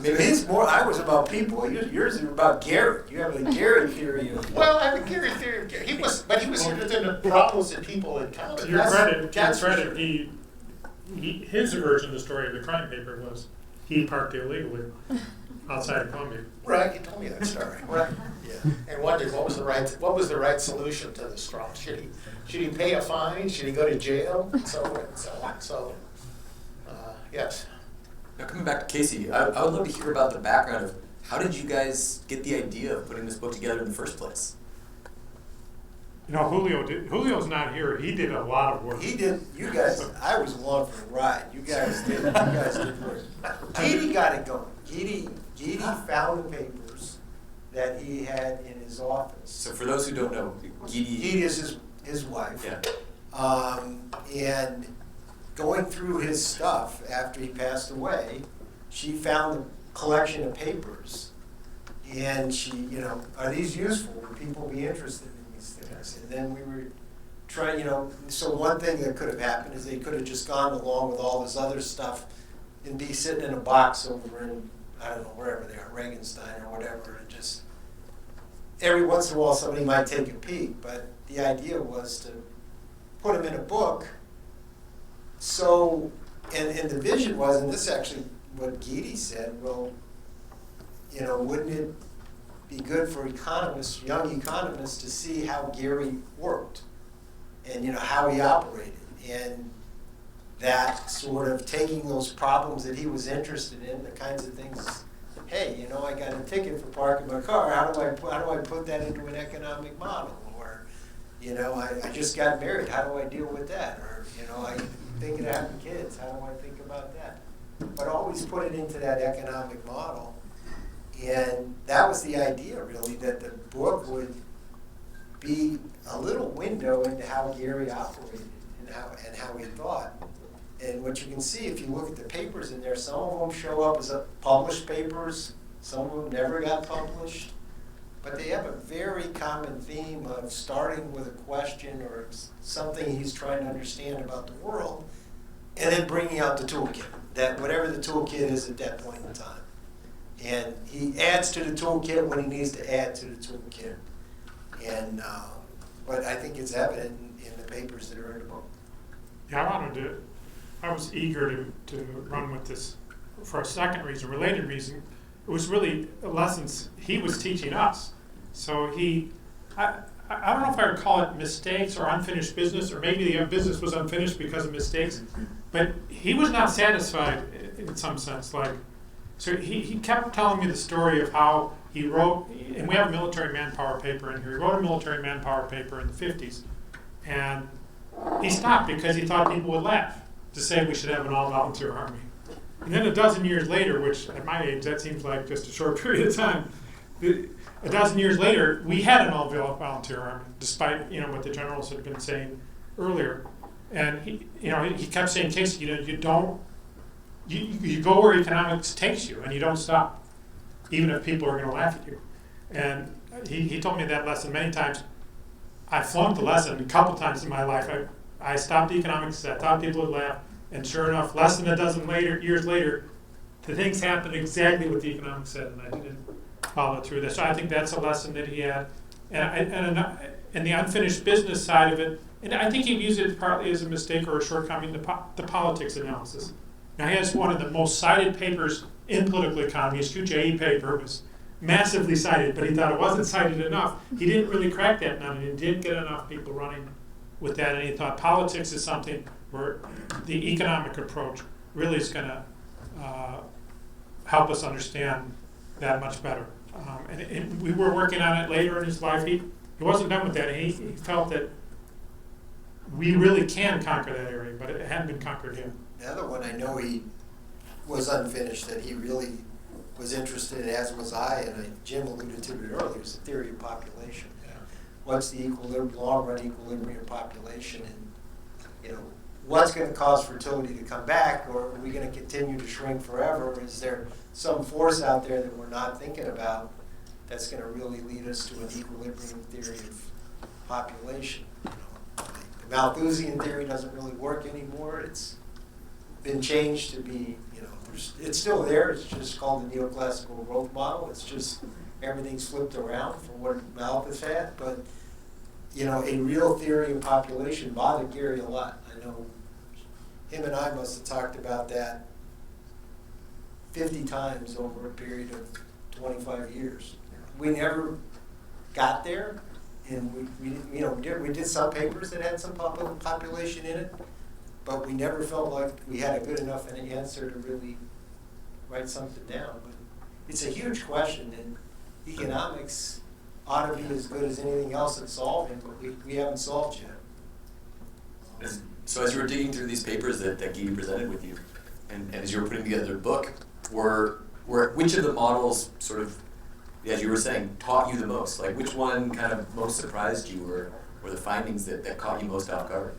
His more, I was about people. Yours is about Gary. You have a Gary theory of. well, I have a Gary theory of Gary. He was interested in the problems that people encounter. To your credit, his version of the story of the crime paper was he parked illegally outside of Columbia. Right, you told me that story. Right. Yeah. And wondered what was the right solution to the straw? Should he pay a fine? Should he go to jail? And so on and so on. So, yes. Now coming back to Casey, I would love to hear about the background of how did you guys get the idea of putting this book together in the first place? Julio's not here. He did a lot of work. He did. You guys. I was along for the ride. You guys did. Work. Gede got it going. Gede found the papers that he had in his office. So for those who don't know, Gede is his wife. Yeah. And going through his stuff after he passed away, she found a collection of papers, and she, are these useful? Would people be interested in these things? And then we were trying, so one thing that could have happened is they could have just gone along with all this other stuff and be sitting in a box over in, I don't know, wherever they are, Regenstein or whatever, and just every once in a while somebody might take a peek, but the idea was to put them in a book. So, and the vision was, and this is actually what Gede said, well, wouldn't it be good for economists, young economists, to see how Gary worked and, how he operated, and that sort of taking those problems that he was interested in, the kinds of things, hey, I got a ticket for parking my car, how do I put that into an economic model? Or, I just got married, how do I deal with that? Or, I thinking of having kids, how do I think about that? But always put it into that economic model. And that was the idea, really, that the book would be a little window into how Gary operated and how he thought. And what you can see, if you look at the papers in there, some of them show up as published papers, some of them never got published. But they have a very common theme of starting with a question or something he's trying to understand about the world, and then bringing out the toolkit, that whatever the toolkit is at that point in time. And he adds to the toolkit when he needs to add to the toolkit. And but I think it's evident in the papers that are in the book. Yeah, I was eager to run with this for a second reason, related reason. It was really lessons he was teaching us. So I don't know if I would call it mistakes or unfinished business, or maybe the business was unfinished because of mistakes, but he was not satisfied in some sense. So he kept telling me the story of how he wrote, and we have a military manpower paper in here. He wrote a military manpower paper in the 50s, and he stopped because he thought people would laugh to say we should have an all-volunteer army. And then a dozen years later, which at my age, that seems like just a short period of time, a dozen years later, we had an all-volunteer army, despite what the generals had been saying earlier. And he kept saying, Casey, you go where economics takes you, and you don't stop, even if people are going to laugh at you. And he told me that lesson many times. I flunked the lesson a couple times in my life. I stopped economics, I thought people would laugh, and sure enough, less than a dozen years later, the things happened exactly what the economics said, and I didn't follow through this. So I think that's a lesson that he had. And the unfinished business side of it, and I think he views it partly as a mistake or a shortcoming, the politics analysis. Now, he has one of the most cited papers in political economy. His UChicago paper was massively cited, but he thought it wasn't cited enough. He didn't really crack that nut, and he didn't get enough people running with that, and he thought politics is something where the economic approach really is going to help us understand that much better. And we were working on it later in his life. He wasn't done with that. He felt that we really can conquer that area, but it hadn't been conquered yet. The other one I know he was unfinished, that he really was interested in, as was I, and Jim alluded to it earlier, is the theory of population. What's the long-run equilibrium population, and what's going to cause fertility to come back, or are we going to continue to shrink forever? Is there some force out there that we're not thinking about that's going to really lead us to an equilibrium theory of population? The Malthusian theory doesn't really work anymore. It's been changed to be, it's still there. It's just called the neoclassical growth model. It's just everything's flipped around from what Malthus had. But, a real theory of population bothered Gary a lot. I know him and I must have talked about that 50 times over a period of 25 years. We never got there, and we did some papers that had some population in it, but we never felt like we had a good enough an answer to really write something down. But it's a huge question, and economics ought to be as good as anything else at solving, but we haven't solved yet. So as you were digging through these papers that Guy presented with you, and as you were putting together the book, which of the models sort of, as you were saying, taught you the most? Like, which one kind of most surprised you, or the findings that caught you most off guard?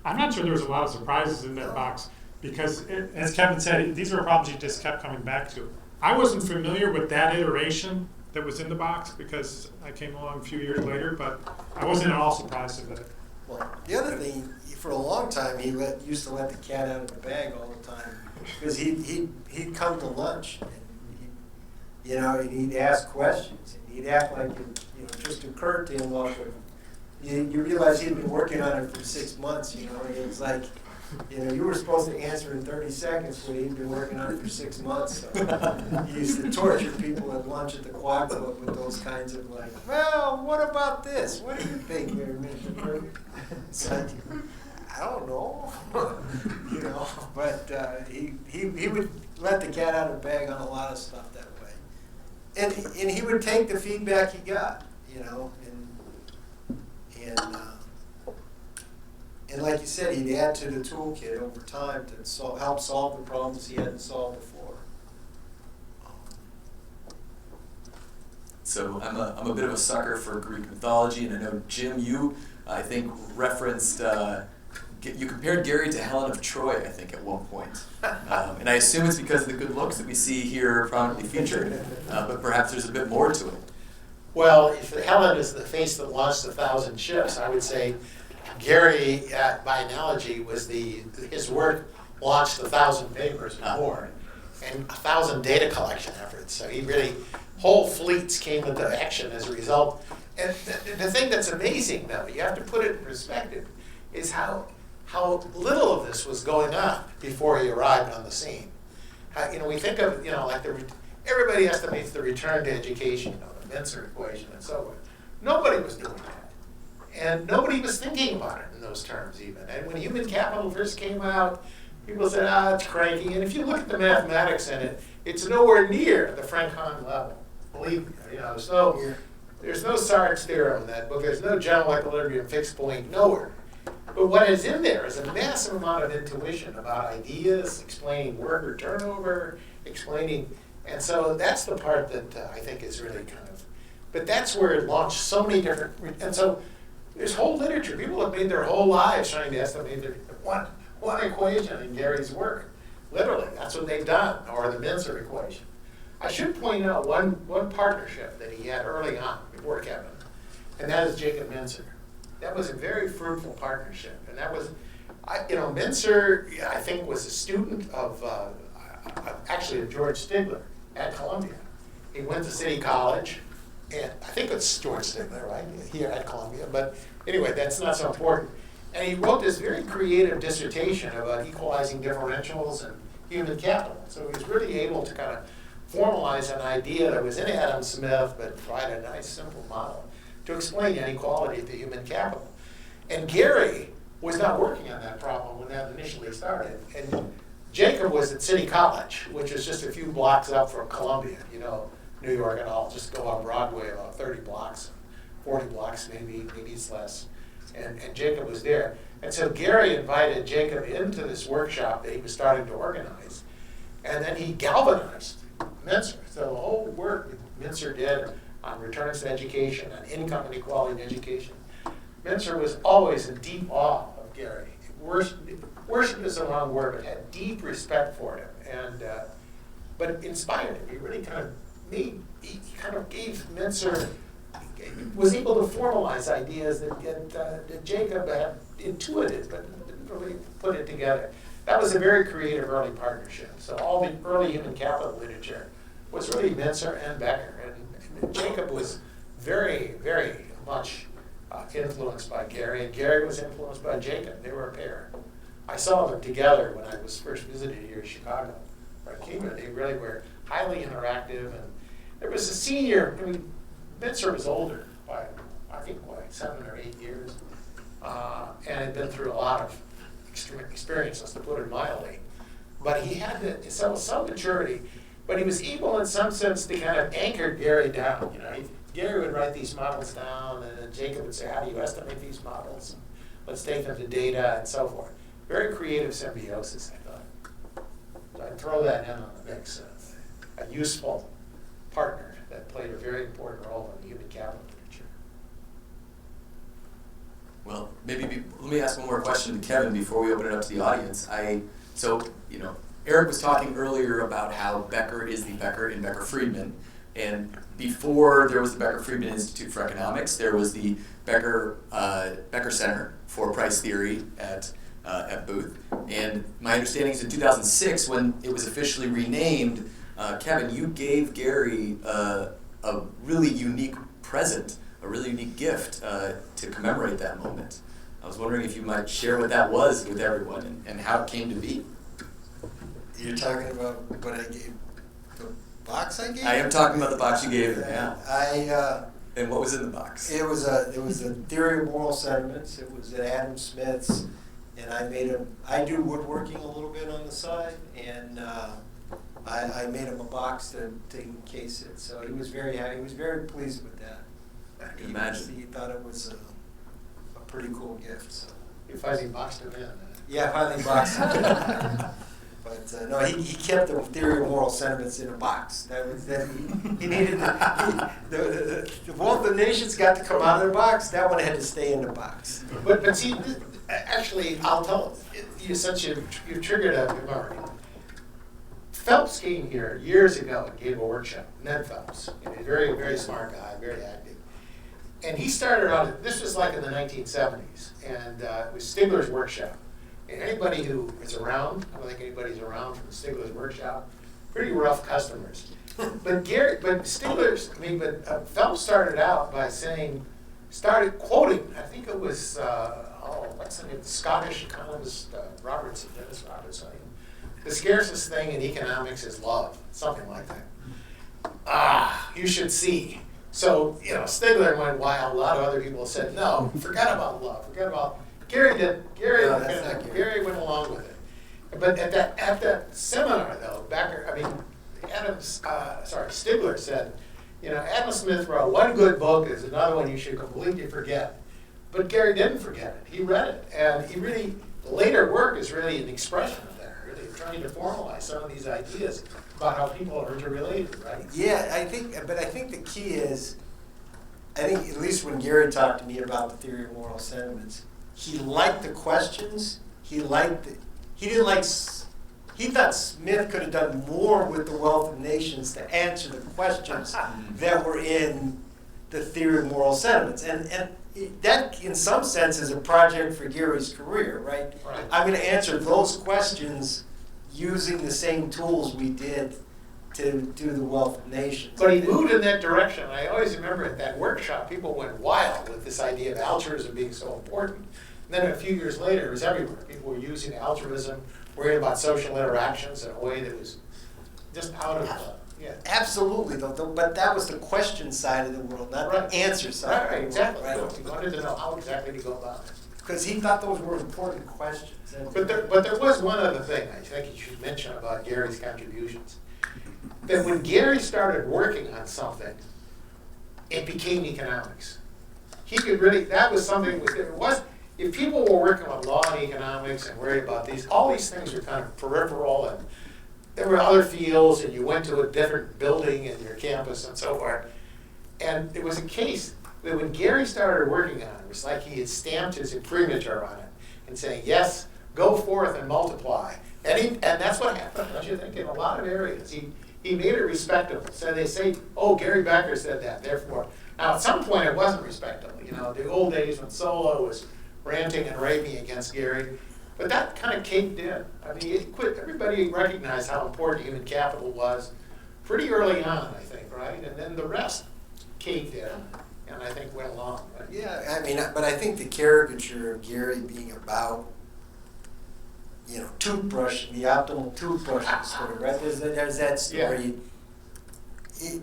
I'm not sure there was a lot of surprises in that box, because as Kevin said, these were problems he just kept coming back to. I wasn't familiar with that iteration that was in the box because I came along a few years later, but I wasn't at all surprised at it. Well, the other thing, for a long time, he used to let the cat out of the bag all the time, because he'd come to lunch, and and he'd ask questions, and he'd act like it just occurred to him. Well, you realize he'd been working on it for 6 months. And it was like, you were supposed to answer in 30 seconds when he'd been working on it for 6 months. So he used to torture people at lunch at the Quad Club with those kinds of well, what about this? What do you think, Mr. It's like, I don't know, but he would let the cat out of the bag on a lot of stuff that way. And he would take the feedback he got, and like you said, he'd add to the toolkit over time to help solve the problems he hadn't solved before. So I'm a bit of a sucker for Greek mythology, and I know, Jim, you, I think, referenced, you compared Gary to Helen of Troy, I think, at one point. And I assume it's because of the good looks that we see here prominently featured, but perhaps there's a bit more to it. Well, if Helen is the face that launched 1,000 ships, I would say Gary, by analogy, was his work launched 1,000 papers or more, and 1,000 data collection efforts. So he really, whole fleets came into action as a result. And the thing that's amazing, though, you have to put it in perspective, is how little of this was going on before he arrived on the scene. We think of, everybody estimates the return to education, the Mincer equation and so forth. Nobody was doing that. And nobody was thinking about it in those terms even. And when human capital first came out, people said, it's cranky. And if you look at the mathematics in it, it's nowhere near the Frank-Hahn level. Believe me, there's no Sartre's theorem in that book. There's no general equilibrium fixed point, nowhere. But what is in there is a massive amount of intuition about ideas, explaining worker turnover, and so that's the part that I think is really but that's where it launched so many different, and so there's whole literature. People have made their whole lives trying to estimate one equation in Gary's work. Literally, that's what they've done, or the Mincer equation. I should point out one partnership that he had early on before Kevin, and that is Jacob Mincer. That was a very fruitful partnership, and that was, Mincer, I think, was a student of George Stigler at Columbia. He went to City College, and I think it's George Stigler, right, here at Columbia, but anyway, that's not so important. And he wrote this very creative dissertation about equalizing differentials and human capital. So he was really able to kind of formalize an idea that was in Adam Smith, but provide a nice, simple model to explain inequality of the human capital. And Gary was not working on that problem when that initially started. And Jacob was at City College, which is just a few blocks up from Columbia, New York and all. Just go on Broadway about 30 blocks, 40 blocks maybe it's less. And Jacob was there. And so Gary invited Jacob into this workshop that he was starting to organize. And then he galvanized Mincer. So the whole work Mincer did on returns to education, on income inequality in education, Mincer was always in deep awe of Gary. Worship is the wrong word, but had deep respect for him, and but inspired him. He really kind of gave Mincer, was able to formalize ideas that Jacob had intuited, but didn't really put it together. That was a very creative early partnership. So all the early human capital literature was really Mincer and Becker, and Jacob was very, very much influenced by Gary, and Gary was influenced by Jacob. They were a pair. I saw them together when I was first visited here in Chicago. They really were highly interactive, and there was a senior, Mincer was older by, I think, 7 or 8 years, and had been through a lot of experiences, to put it mildly. But he had some maturity, but he was able in some sense to kind of anchor Gary down. Gary would write these models down, and then Jacob would say, how do you estimate these models? Let's take them to data, and so forth. Very creative symbiosis, I thought. So I'd throw that in on the mix. A useful partner that played a very important role in the human capital literature. Well, maybe let me ask one more question to Kevin before we open it up to the audience. Eric was talking earlier about how Becker is the Becker in Becker-Friedman, and before there was the Becker-Friedman Institute for Economics, there was the Becker Center for Price Theory at Booth. And my understanding is in 2006, when it was officially renamed, Kevin, you gave Gary a really unique present, a really unique gift to commemorate that moment. I was wondering if you might share what that was with everyone and how it came to be. You're talking about what I gave, the box I gave? I am talking about the box you gave him, yeah. And what was in the box? It was a theory of moral sentiments. It was at Adam Smith's, and I do woodworking a little bit on the side, and I made him a box to encase it. So he was very happy. He was very pleased with that. I can imagine. He thought it was a pretty cool gift. So. You finally boxed him in. Yeah, finally boxed him in. But no, he kept the theory of moral sentiments in a box. He needed the wealth of nations got to come out of the box. That one had to stay in the box. But see, actually, I'll tell you, since you've triggered a memory. Phelps came here years ago and gave a workshop. Ned Phelps, a very, very smart guy, very active. And he started out, this was like in the 1970s, and it was Stigler's workshop. And anybody who is around, I don't think anybody's around from Stigler's workshop, pretty rough customers. But Phelps started out by started quoting, I think it was, what's the name, Scottish economist, Dennis Robertson. The scarcest thing in economics is love, something like that. You should see. So, Stigler went wild. A lot of other people said, no, forget about love, Gary didn't. Gary went along with it. But at that seminar, though, Stigler said, Adam Smith wrote one good book, is another one you should completely forget. But Gary didn't forget it. He read it. And the later work is really an expression of that, really trying to formalize some of these ideas about how people are interrelated, right? Yeah, I think the key is, at least when Gary talked to me about the theory of moral sentiments, he liked the questions. He thought Smith could have done more with the wealth of nations to answer the questions that were in the theory of moral sentiments. And that, in some sense, is a project for Gary's career, right? I'm going to answer those questions using the same tools we did to do the wealth of nations. But he moved in that direction. I always remember at that workshop, people went wild with this idea of altruism being so important. And then a few years later, it was everywhere. People were using altruism, worried about social interactions in a way that was just out of Absolutely, but that was the question side of the world, not the answer side. Right, exactly. Right. We wanted to know how exactly to go about it. because he thought those were important questions. But there was one other thing I think you should mention about Gary's contributions. That when Gary started working on something, it became economics. He could really, that was something, if people were working on law and economics and worried about these, all these things were kind of peripheral, and there were other fields, and you went to a different building in your campus and so forth. And it was a case that when Gary started working on it, it was like he had stamped his imprimatur on it and saying, yes, go forth and multiply. And that's what happened, don't you think, in a lot of areas. He made it respectable. So they say, oh, Gary Becker said that, therefore. Now, at some point, it wasn't respectable. You know, the old days when Solo was ranting and raving against Gary. But that kind of caked in. I mean, everybody recognized how important human capital was pretty early on, I think, right? And then the rest caked in, and I think went along. Right? Yeah, I mean, but I think the caricature of Gary being about, you know, toothbrush, the optimal toothbrushing story, right? There's that story. Yeah.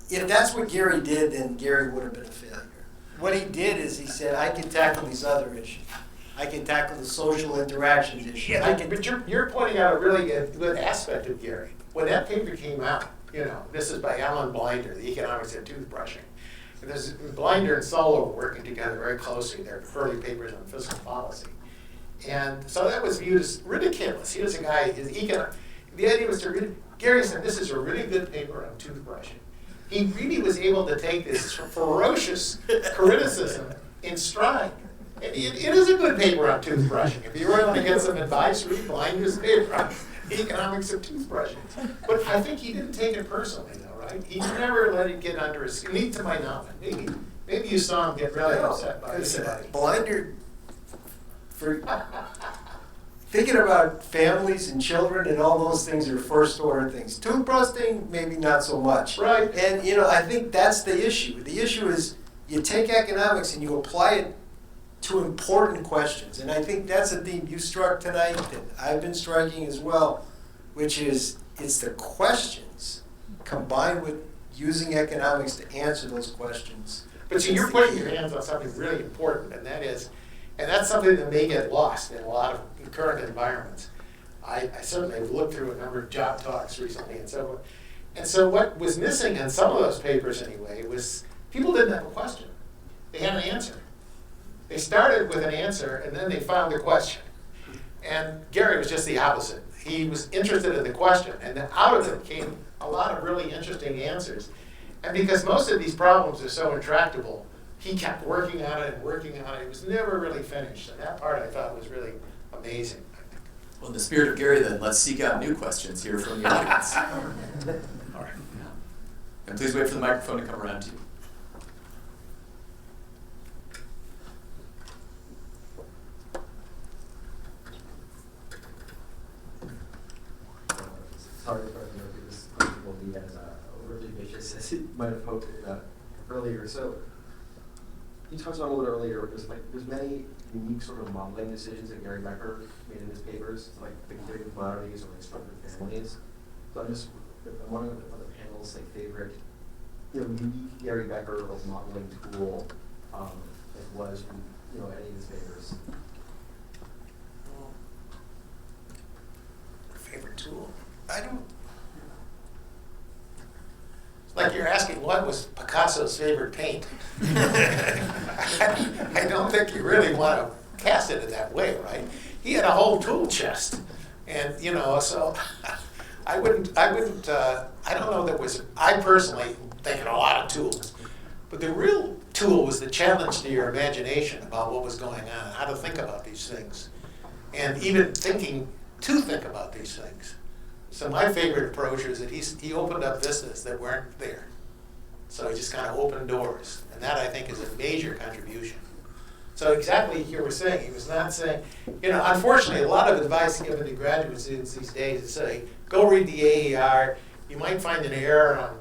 If that's what Gary did, then Gary would have been a failure. What he did is he said, I can tackle these other issues. I can tackle the social interactions issues. Yeah, but you're pointing out a really good aspect of Gary. When that paper came out, you know, this is by Alan Blinder, The Economics of Toothbrushing. And there's Blinder and Solo working together very closely. They're early papers on fiscal policy. And so that was viewed as ridiculous. He was a guy, the idea was Gary said, this is a really good paper on toothbrushing. He really was able to take this ferocious criticism in stride. And it is a good paper on toothbrushing. If you really want to get some advice, read Blinder's paper on economics of toothbrushing. But I think he didn't take it personally, though, right? He never let it get under his skin, to my knowledge. Maybe you saw him get really upset by it. Blinder, thinking about families and children and all those things are first order things. Toothbrushing, maybe not so much. Right. And, you know, I think that's the issue. The issue is you take economics and you apply it to important questions. And I think that's a theme you struck tonight that I've been striking as well, which is it's the questions combined with using economics to answer those questions. But see, you're putting your hands on something really important, and that's something that may get lost in a lot of current environments. I certainly have looked through a number of job talks recently and so forth. And so what was missing in some of those papers anyway was people didn't have a question. They had an answer. They started with an answer and then they found the question. And Gary was just the opposite. He was interested in the question, and then out of it came a lot of really interesting answers. And because most of these problems are so intractable, he kept working on it and working on it. It was never really finished. And that part I thought was really amazing. Well, in the spirit of Gary, then, let's seek out new questions here from the audience. All right. And please wait for the microphone to come around to you. Sorry if I know this will be as overly vicious as it might have hoped earlier. So you touched on a little bit earlier. There's many unique sort of modeling decisions that Gary Becker made in his papers, like fixed commodities or structured families. So I'm wondering on the panel's favorite, unique Gary Becker modeling tool it was from any of his papers. Favorite tool? I don't. Like you're asking what was Picasso's favorite paint. I don't think you really want to cast it in that way, right? He had a whole tool chest, and so I don't know that was. I personally think of a lot of tools, but the real tool was the challenge to your imagination about what was going on, how to think about these things, and even thinking to think about these things. So my favorite approach is that he opened up vistas that weren't there. So he just kind of opened doors. And that, I think, is a major contribution. So exactly you were saying, he was not saying, unfortunately, a lot of advice given to graduate students these days is say, go read the AER. You might find an error on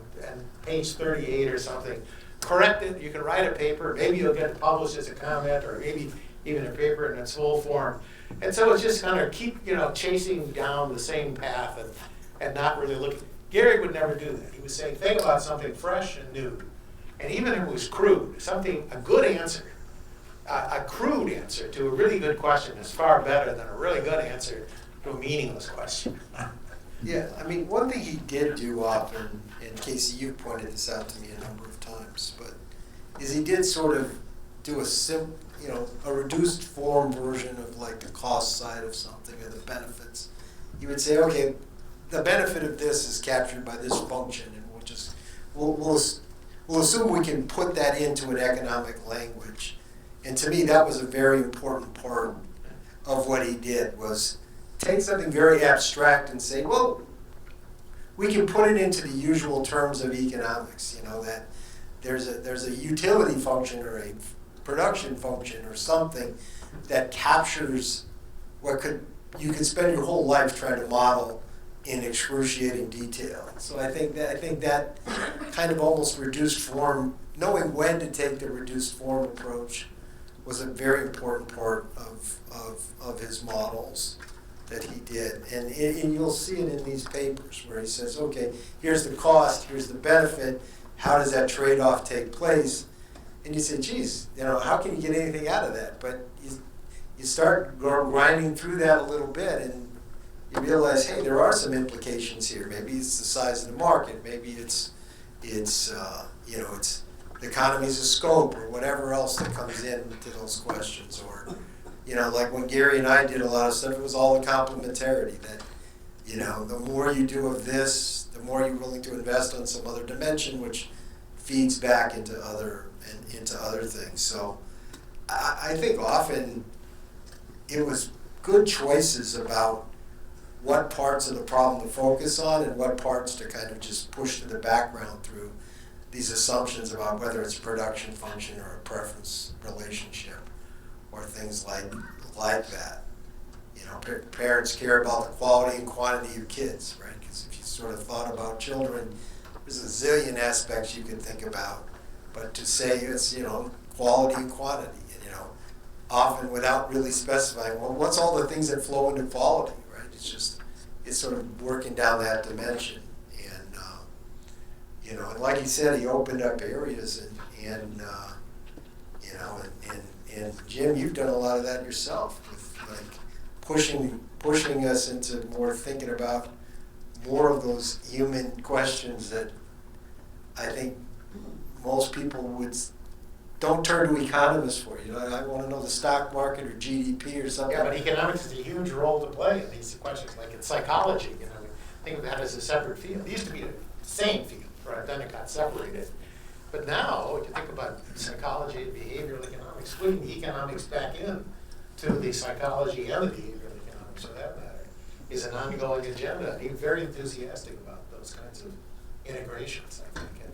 page 38 or something. Correct it. You can write a paper. Maybe you'll get it published as a comment, or maybe even a paper in its full form. And so it's just kind of keep, chasing down the same path and not really looking. Gary would never do that. He would say, think about something fresh and new. And even if it was crude, a good answer. a crude answer to a really good question is far better than a really good answer to a meaningless question. Yeah, I mean, one thing he did do often, and Casey, you've pointed this out to me a number of times, but is he did sort of do a reduced form version of like the cost side of something or the benefits. He would say, okay, the benefit of this is captured by this function, and we'll assume we can put that into an economic language. And to me, that was a very important part of what he did, was take something very abstract and say, well, we can put it into the usual terms of economics, that there's a utility function or a production function or something that captures what you could spend your whole life trying to model in excruciating detail. So I think that kind of almost reduced form, knowing when to take the reduced form approach, was a very important part of his models that he did. And you'll see it in these papers where he says, okay, here's the cost, here's the benefit, how does that trade-off take place? And you say, geez, how can you get anything out of that? But you start grinding through that a little bit, and you realize, hey, there are some implications here. Maybe it's the size of the market. Maybe it's the economies of scope or whatever else that comes into those questions. Or, like when Gary and I did a lot of stuff, it was all the complementarity that, the more you do of this, the more you're willing to invest on some other dimension, which feeds back into other things. So I think often it was good choices about what parts of the problem to focus on and what parts to kind of just push to the background through these assumptions about whether it's a production function or a preference relationship or things like that. Parents care about the quality and quantity of kids, right? Because if you sort of thought about children, there's a zillion aspects you can think about. But to say it's, quality and quantity, often without really specifying, well, what's all the things that flow into quality, right? It's sort of working down that dimension. And like he said, he opened up areas and Jim, you've done a lot of that yourself with like pushing us into more thinking about more of those human questions that I think most people don't turn to economists for. I want to know the stock market or GDP or something. Yeah, but economics has a huge role to play in these questions, like in psychology. Think of that as a separate field. It used to be the same field, right? Then it got separated. But now, if you think about psychology and behavioral economics, putting economics back in to the psychology and the behavioral economics, for that matter, is an ongoing agenda. And he's very enthusiastic about those kinds of integrations, I think, and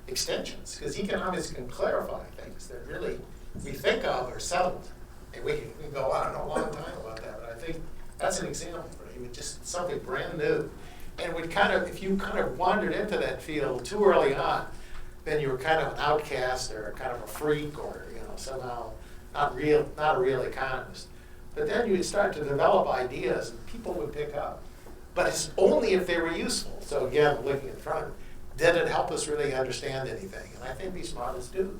extensions, because economics can clarify things that really we think of are settled. And we can go on a long time about that, but I think that's an example, right? Just something brand new. And would if you kind of wandered into that field too early on, then you were kind of an outcast or kind of a freak or, somehow not a real economist. But then you would start to develop ideas and people would pick up. But it's only if they were useful. So again, looking in front of it, did it help us really understand anything? And I think these models do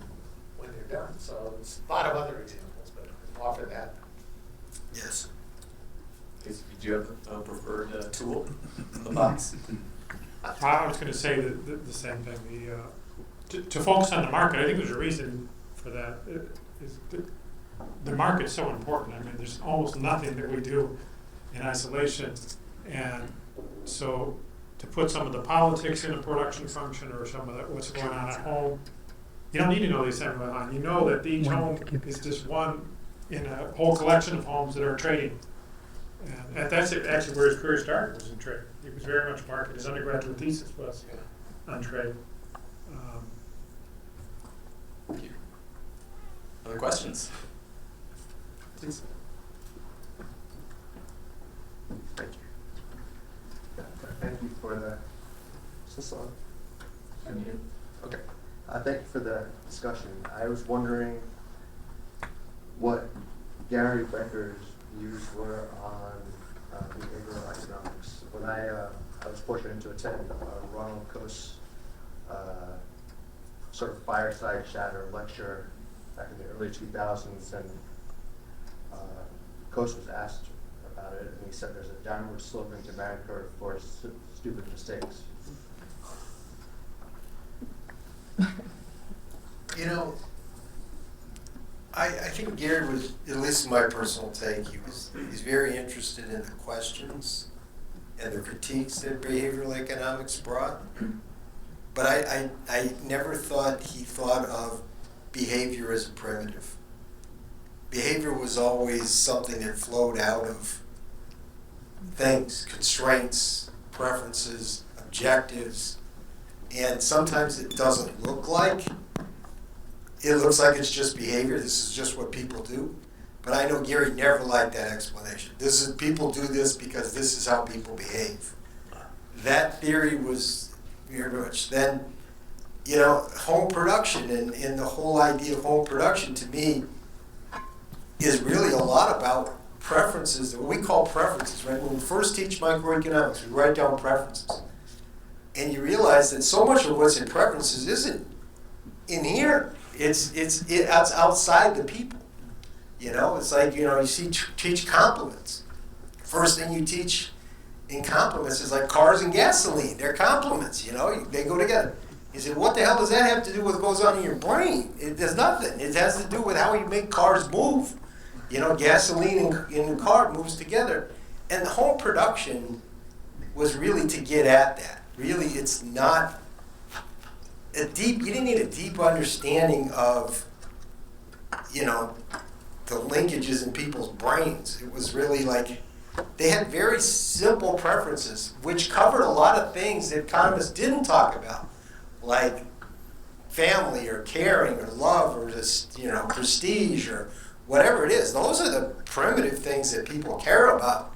when they're done. So there's a lot of other examples, but I'll offer that. Yes. Do you have a preferred tool in the box? I was going to say the same thing. To focus on the market, I think there's a reason for that. The market's so important. I mean, there's almost nothing that we do in isolation. And so to put some of the politics in a production function or some of what's going on at home, you don't need to know these things going on. You know that each home is just one in a whole collection of homes that are trading. And that's actually where his career started, was in trade. He was very much market. His undergraduate thesis was on trade. Thank you. Other questions? Please. Thank you. Thank you for the. Is this on? Okay. Thank you for the discussion. I was wondering what Gary Becker's views were on behavioral economics. When I was fortunate to attend Ronald Coase sort of fireside chatter lecture back in the early 2000s, and Coach was asked about it, and he said there's a downward sloping demand curve for stupid mistakes. You know, I think Gary was, at least my personal take, he's very interested in the questions and the critiques that behavioral economics brought. But I never thought he thought of behavior as a primitive. Behavior was always something that flowed out of things, constraints, preferences, objectives, and sometimes it doesn't look like. It looks like it's just behavior. This is just what people do. But I know Gary never liked that explanation. This is, people do this because this is how people behave. That theory was very much. Then, you know, home production and the whole idea of home production to me is really a lot about preferences, what we call preferences, right? When we first teach microeconomics, we write down preferences. And you realize that so much of what's in preferences isn't in here. It's outside the people. You know, it's like, you know, you teach complements. First thing you teach in complements is like cars and gasoline. They're complements, you know, they go together. You say, what the hell does that have to do with what goes on in your brain? It does nothing. It has to do with how you make cars move. You know, gasoline in the car moves together. And the home production was really to get at that. Really, it's not a deep, you didn't need a deep understanding of, you know, the linkages in people's brains. It was really like, they had very simple preferences, which covered a lot of things that economists didn't talk about, like family or caring or love or just, you know, prestige or whatever it is. Those are the primitive things that people care about.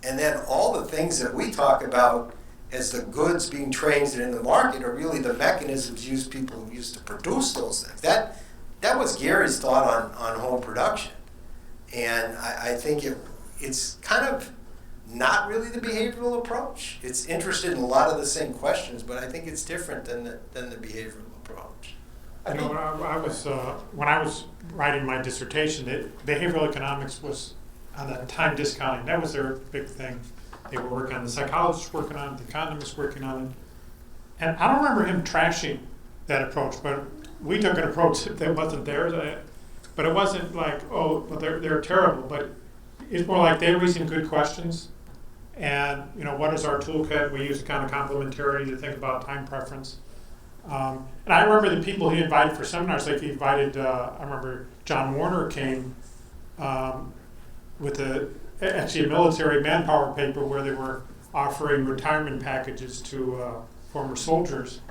And then all the things that we talk about as the goods being traded in the market are really the mechanisms people use to produce those things. That was Gary's thought on home production. And I think it's kind of not really the behavioral approach. It's interested in a lot of the same questions, but I think it's different than the behavioral approach. You know, when I was writing my dissertation, behavioral economics was on the time discounting. That was their big thing. They were working on, the psychologists working on it, the economists working on it. And I don't remember him trashing that approach, but we took an approach that wasn't theirs. But it wasn't like, oh, well, they're terrible, but it's more like they're raising good questions. And, you know, what is our toolkit? We use a kind of complementarity to think about time preference. And I remember the people he invited for seminars, like he invited, I remember John Warner came with actually a military manpower paper where they were offering retirement packages to former soldiers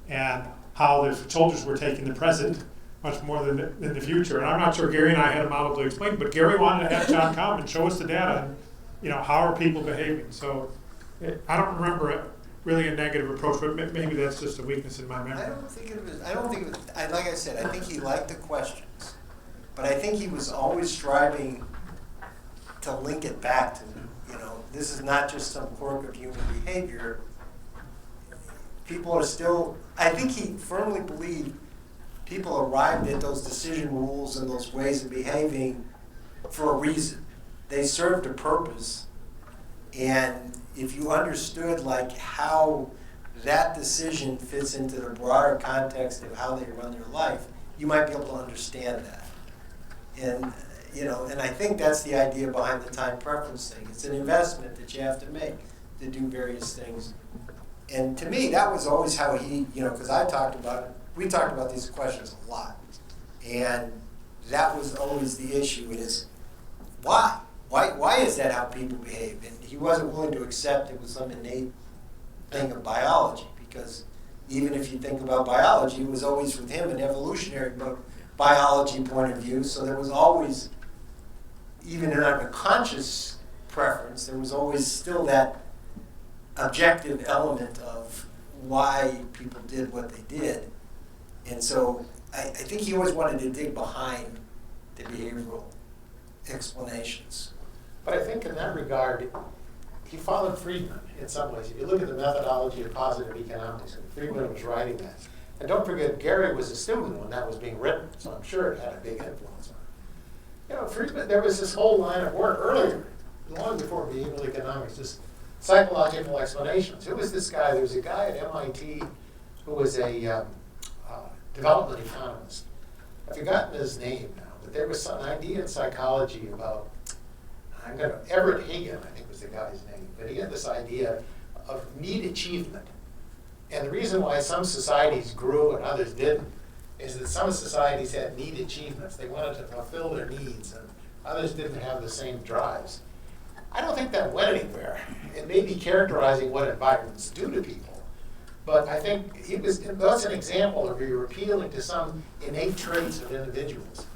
and how the soldiers were taking the present much more than the future. And I'm not sure Gary and I had a model to explain, but Gary wanted to have John come and show us the data and, you know, how are people behaving. So I don't remember really a negative approach, but maybe that's just a weakness in my memory. I don't think it was, like I said, I think he liked the questions, but I think he was always striving to link it back to, you know, this is not just some quirk of human behavior. People are still, I think he firmly believed people arrived at those decision rules and those ways of behaving for a reason. They served a purpose. And if you understood like how that decision fits into the broader context of how they run their life, you might be able to understand that. And you know, and I think that's the idea behind the time preference thing. It's an investment that you have to make to do various things. And to me, that was always how he, you know, because we talked about these questions a lot. And that was always the issue is why? Why is that how people behave? And he wasn't willing to accept it was some innate thing of biology, because even if you think about biology, it was always with him an evolutionary biology point of view. So there was always, even in a conscious preference, there was always still that objective element of why people did what they did. And so I think he always wanted to dig behind the behavioral explanations. But I think in that regard, he followed Friedman in some ways. If you look at the methodology of positive economics, and Friedman was writing that, And don't forget, Gary was a student when that was being written, so I'm sure it had a big influence on it. You know, Friedman, there was this whole line of work earlier, long before behavioral economics, this psychological explanations. Who was this guy? There was a guy at MIT who was a development economist. I've forgotten his name now, but there was some idea in psychology about, Everett Hagen, I think was the guy's name, but he had this idea of need achievement. And the reason why some societies grew and others didn't is that some societies had need achievements. They wanted to fulfill their needs, and others didn't have the same drives. I don't think that went anywhere. It may be characterizing what environments do to people, but I think it was an example of you appealing to some innate traits of individuals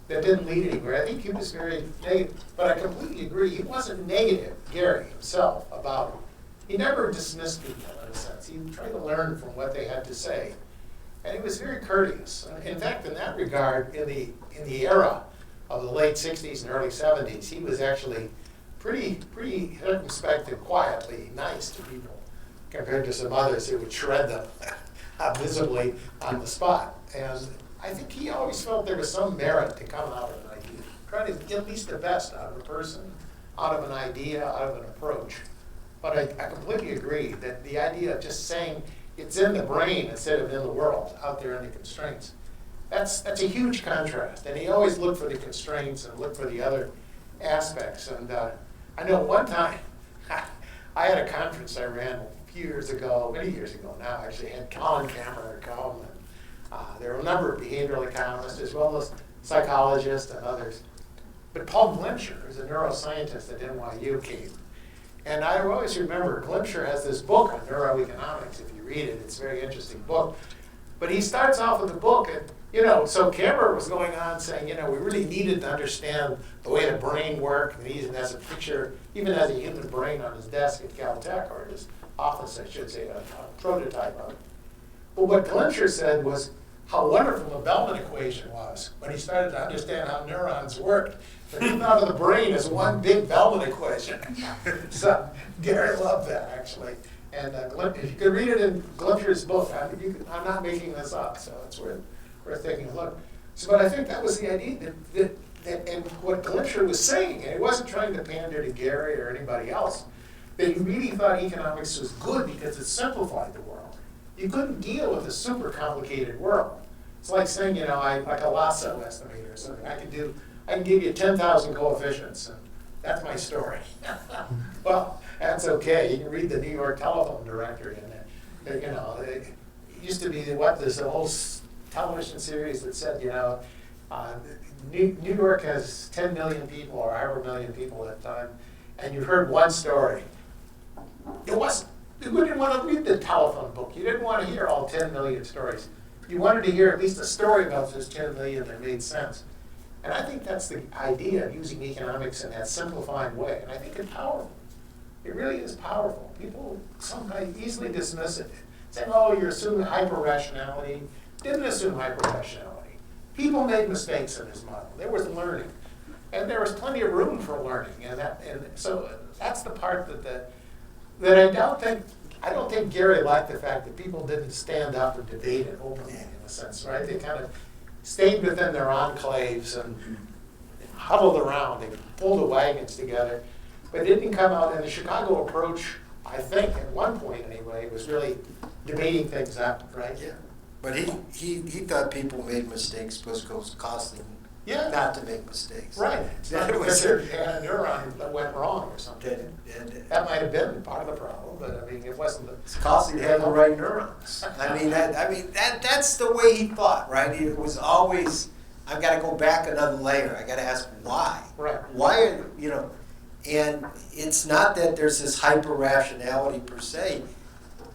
that didn't lead anywhere. I think he was very negative, but I completely agree. He wasn't negative, Gary himself, about it. He never dismissed people in a sense. He tried to learn from what they had to say, and he was very courteous. In fact, in that regard, in the era of the late '60s and early '70s, he was actually pretty circumspect and quietly nice to people compared to some others who would shred them visibly on the spot. And I think he always felt there was some merit to come out of an idea. Try to get at least the best out of a person, out of an idea, out of an approach. But I completely agree that the idea of just saying it's in the brain instead of in the world, out there in the constraints, that's a huge contrast. And he always looked for the constraints and looked for the other aspects. And I know one time, I had a conference I ran a few years ago, many years ago now, actually, had Colin Cameron come, and there were a number of behavioral economists as well as psychologists and others. But Paul Glimcher, who's a neuroscientist at NYU, came. And I always remember, Glimcher has this book on neuroeconomics. If you read it, it's a very interesting book. But he starts off with the book, and so Cameron was going on saying, we really needed to understand the way the brain worked, and he even has a picture, even has a human brain on his desk at Caltech, or his office, I should say, a prototype of it. But what Glimcher said was how wonderful the Bellman equation was when he started to understand how neurons worked. But he thought of the brain as one big Bellman equation. So Gary loved that, actually. And if you could read it in Glimcher's book, I'm not making this up, so it's worth taking a look. So, but I think that was the idea that and what Glimcher was saying, and he wasn't trying to pander to Gary or anybody else, that he really thought economics was good because it simplified the world. You couldn't deal with a super complicated world. It's like saying, like a lasso estimator or something. I can give you 10,000 coefficients, and that's my story. Well, that's okay. You can read the New York Telephone Directory, and it used to be there's a whole television series that said, New York has 10 million people or however million people at the time, and you heard one story. You didn't want to read the telephone book. You didn't want to hear all 10 million stories. You wanted to hear at least a story about those 10 million that made sense. And I think that's the idea of using economics in that simplifying way. And I think it's powerful. It really is powerful. People sometimes easily dismiss it, saying, you're assuming hyper-rationality. Didn't assume hyper-rationality. People made mistakes in this model. There was learning. And there was plenty of room for learning. And so that's the part that I don't think Gary liked the fact that people didn't stand up and debate it openly, in a sense, right? They kind of stayed within their enclaves and huddled around. They pulled the wagons together, but it didn't come out. And the Chicago approach, I think, at one point anyway, was really debating things up, right? Yeah. But he thought people made mistakes because it was costing not to make mistakes. Right. That was a neuron that went wrong or something. That might have been part of the problem, but I mean, it wasn't. It's costing to have the right neurons. That's the way he thought, right? It was always, I've got to go back another layer. I got to ask why. Right. Why, and it's not that there's this hyper-rationality per se.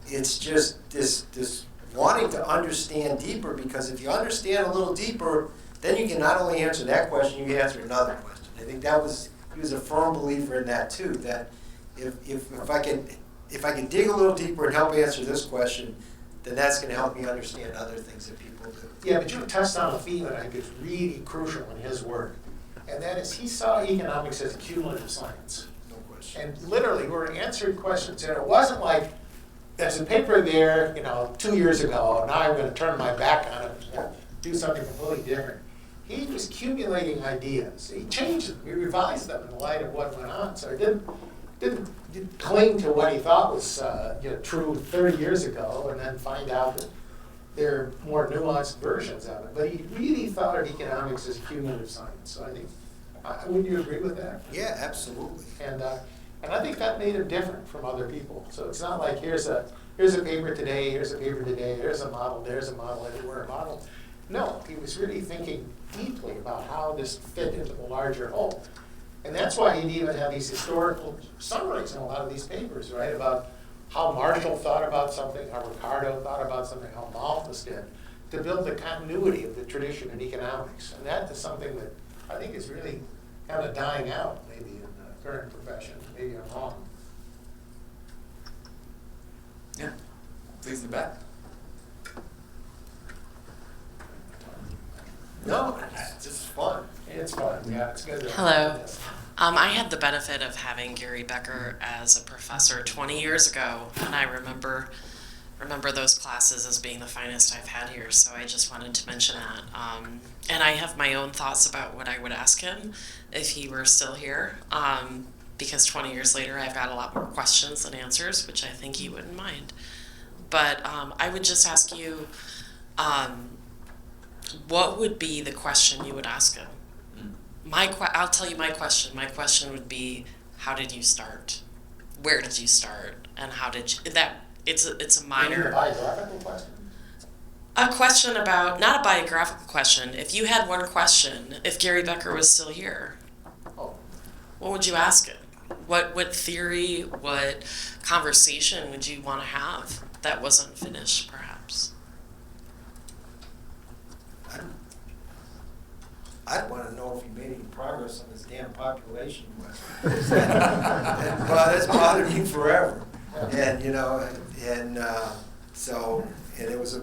It's just this wanting to understand deeper, because if you understand a little deeper, then you can not only answer that question, you can answer another question. I think he was a firm believer in that too, that if I can dig a little deeper and help answer this question, then that's going to help me understand other things that people do. Yeah, but you touched on a theme that I think is really crucial in his work, and that is he saw economics as a cumulative science. No question. And literally, we're answering questions, and it wasn't like the there's a paper there, 2 years ago, now I'm gonna turn my back on it and do something completely different. He was accumulating ideas. He changed them, he revised them in light of what went on. So he didn't cling to what he thought was true 30 years ago and then find out that there are more nuanced versions of it. But he really thought of economics as cumulative science. So I think, would you agree with that? Yeah, absolutely. And I think that made him different from other people. So it's not like here's a paper today, here's a paper today, there's a model everywhere, a model. No, he was really thinking deeply about how this fit into the larger whole. And that's why he'd even have these historical summaries in a lot of these papers, right? About how Marshall thought about something, how Ricardo thought about something, how Malthus did, to build the continuity of the tradition in economics. And that is something that I think is really kind of dying out, maybe, in the current profession. Maybe I'm wrong. Yeah, please in the back. No, it's just fun. It's fun, yeah, it's good. Hello. I had the benefit of having Gary Becker as a professor 20 years ago, and I remember those classes as being the finest I've had here, so I just wanted to mention that. And I have my own thoughts about what I would ask him if he were still here, because 20 years later I've got a lot more questions than answers, which I think he wouldn't mind. But I would just ask you, what would be the question you would ask him? I'll tell you my question. My question would be, how did you start? Where did you start? And how did you, it's a minor. A biographical question? A question about, not a biographical question. If you had one question, if Gary Becker was still here, what would you ask him? What theory, what conversation would you want to have that wasn't finished, perhaps? I'd want to know if he made any progress on this damn population question. Well, that's bothered me forever. And, so it was,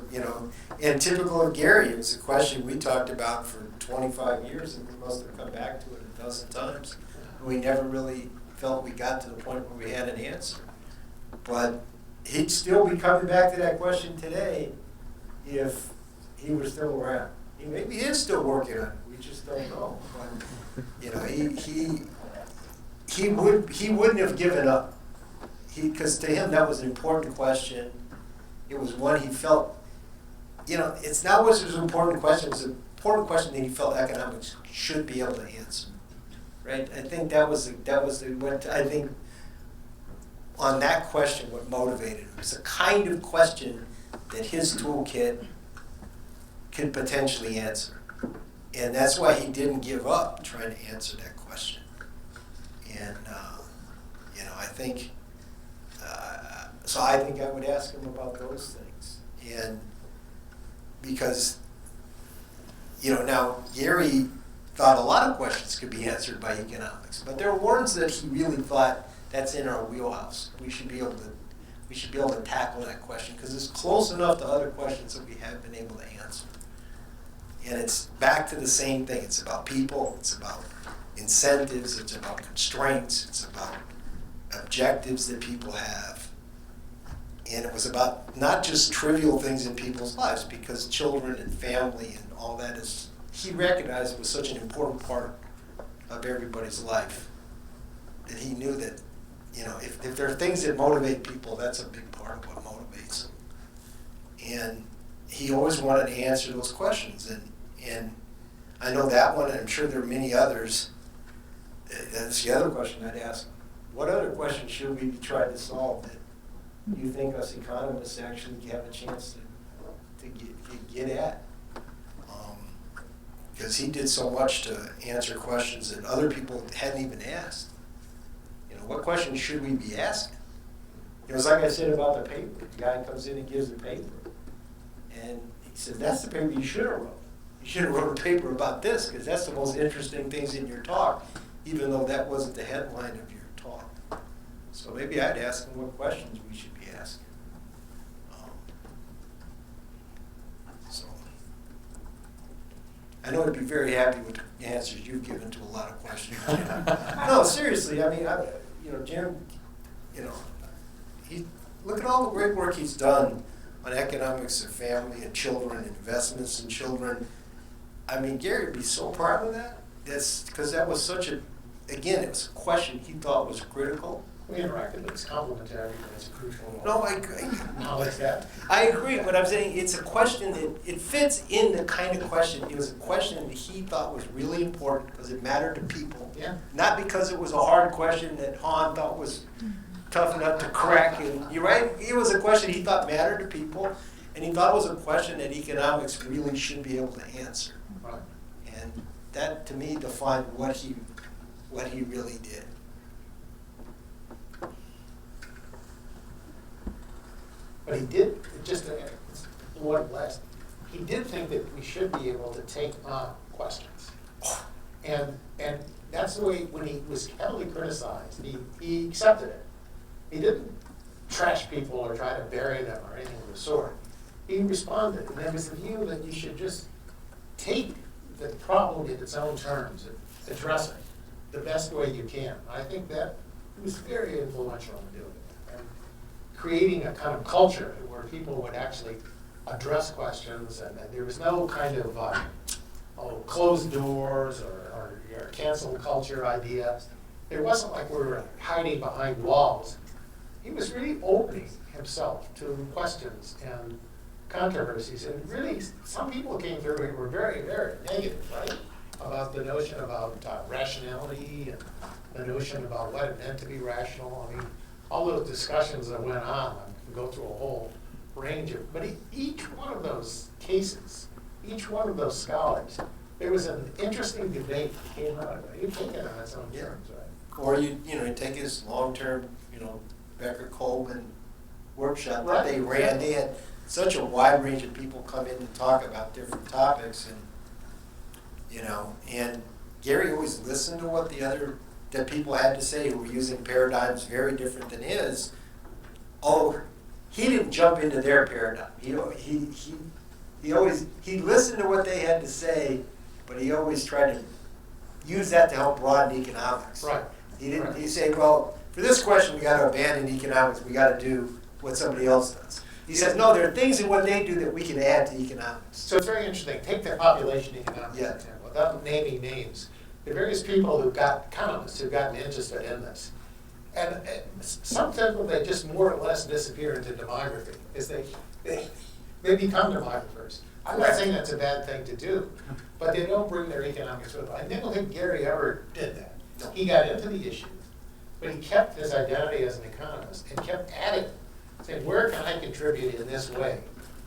and typical of Gary, it was a question we talked about for 25 years, and we must have come back to it a dozen times. We never really felt we got to the point where we had an answer. But he'd still be coming back to that question today if he were still around. Maybe he is still working on it. We just don't know. But, he wouldn't have given up. Because to him that was an important question. It was one he felt, it's not what was an important question. It was an important question that he felt economics should be able to answer. Right? I think I think on that question what motivated him. It's a kind of question that his toolkit could potentially answer. And that's why he didn't give up trying to answer that question. And, I think, so I think I would ask him about those things. And because, now Gary thought a lot of questions could be answered by economics, but there were ones that he really thought that's in our wheelhouse. We should be able to tackle that question because it's close enough to other questions that we have been able to answer. And it's back to the same thing. It's about people, it's about incentives, it's about constraints, it's about objectives that people have. And it was about not just trivial things in people's lives, because children and family and all that he recognized it was such an important part of everybody's life that he knew that, if there are things that motivate people, that's a big part of what motivates them. And he always wanted to answer those questions. And I know that one, and I'm sure there are many others. That's the other question I'd ask. What other questions should we be trying to solve that you think us economists actually have a chance to get at? Because he did so much to answer questions that other people hadn't even asked. What questions should we be asking? It's like I said about the paper. The guy comes in and gives the paper. And he said, that's the paper you should have wrote. You should have wrote a paper about this, because that's the most interesting things in your talk, even though that wasn't the headline of your talk. So maybe I'd ask him what questions we should be asking. I know I'd be very happy with the answers you've given to a lot of questions. No, seriously, I mean, Jim, he look at all the great work he's done on economics of family and children, investments in children. I mean, Gary would be so proud of that. That's because that was such a, again, it was a question he thought was critical. We interacted, but it's complementary, and it's a crucial. No, I agree. Knowledge that. I agree, but I'm saying it's a question that, it fits in the kind of question, it was a question that he thought was really important because it mattered to people. Yeah. Not because it was a hard question that Han thought was tough enough to crack. And you're right, it was a question he thought mattered to people, and he thought it was a question that economics really should be able to answer. Right. And that, to me, defined what he really did. But he did, he did think that we should be able to take on questions. And that's the way, when he was heavily criticized, he accepted it. He didn't trash people or try to bury them or anything of the sort. He responded, and there was the view that you should just take the problem in its own terms and address it the best way you can. I think that was very influential in doing it. And creating a kind of culture where people would actually address questions, and there was no kind of closed doors or cancel culture idea. It wasn't like we were hiding behind walls. He was really opening himself to questions and controversies, and really some people came through who were very, very negative, right? About the notion about rationality and the notion about what it meant to be rational. I mean, all those discussions that went on, I can go through a whole range of, but each one of those cases, each one of those scholars, there was an interesting debate that came out of it. You take it on its own terms, right? Or you take his long-term, Becker Coleman workshop that they ran. They had such a wide range of people come in to talk about different topics, and Gary always listened to what that people had to say who were using paradigms very different than his. Oh, he didn't jump into their paradigm. He listened to what they had to say, but he always tried to use that to help broaden economics. Right. He didn't. He said, well, for this question, we got to abandon economics. We got to do what somebody else does. He says, no, there are things in what they do that we can add to economics. So it's very interesting. Take the population economics example, without naming names. The various people economists who've gotten interested in this. And some people, they just more or less disappear into demography. They become demographers. I'm not saying that's a bad thing to do, but they don't bring their economics with them. I don't think Gary ever did that. He got into the issue, but he kept his identity as an economist and kept adding, saying, where can I contribute in this way?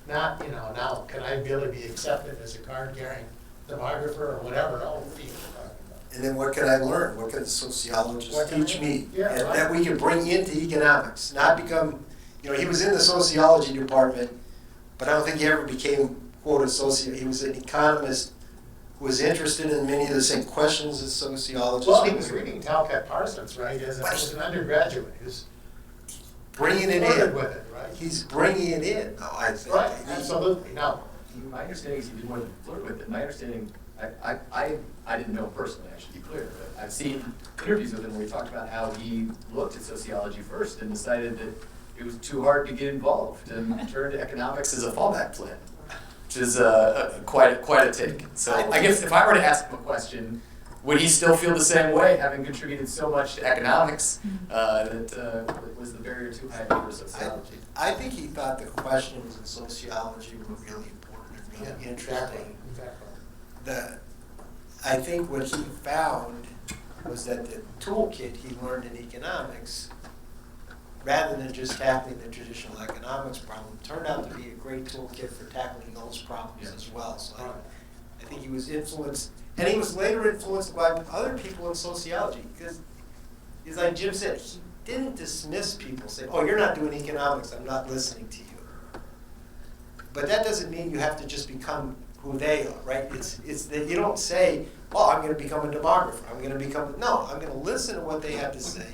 Not, now, can I really be accepted as a card-carrying demographer or whatever else people are talking about? And then what can I learn? What can the sociologists teach me? Yeah, and right. that we can bring into economics, not become, he was in the sociology department, but I don't think he ever became, quote, a sociologist. He was an economist who was interested in many of the same questions as sociologists. Well, he was reading Talcott Parsons, right, as an undergraduate. He's bringing it flirted in. with it, right? He's bringing it in. No, I think. Right, absolutely. No. My understanding is he did more than flirt with it. My understanding, I didn't know personally, I should be clear, but I've seen interviews with him where he talked about how he looked at sociology first and decided that it was too hard to get involved and turned to economics as a fallback plan, which is quite a take. So I guess if I were to ask him a question, would he still feel the same way, having contributed so much to economics, that was the barrier too high for sociology? I think he thought the questions in sociology were really important and really interesting. Exactly. I think what he found was that the toolkit he learned in economics, rather than just tackling the traditional economics problem, turned out to be a great toolkit for tackling those problems as well. So I think he was influenced, and he was later influenced by other people in sociology, because, it's like Jim said, he didn't dismiss people, saying, oh, you're not doing economics, I'm not listening to you. But that doesn't mean you have to just become who they are, right? It's that you don't say, oh, I'm going to become a demographer. I'm going to become, no, I'm going to listen to what they have to say.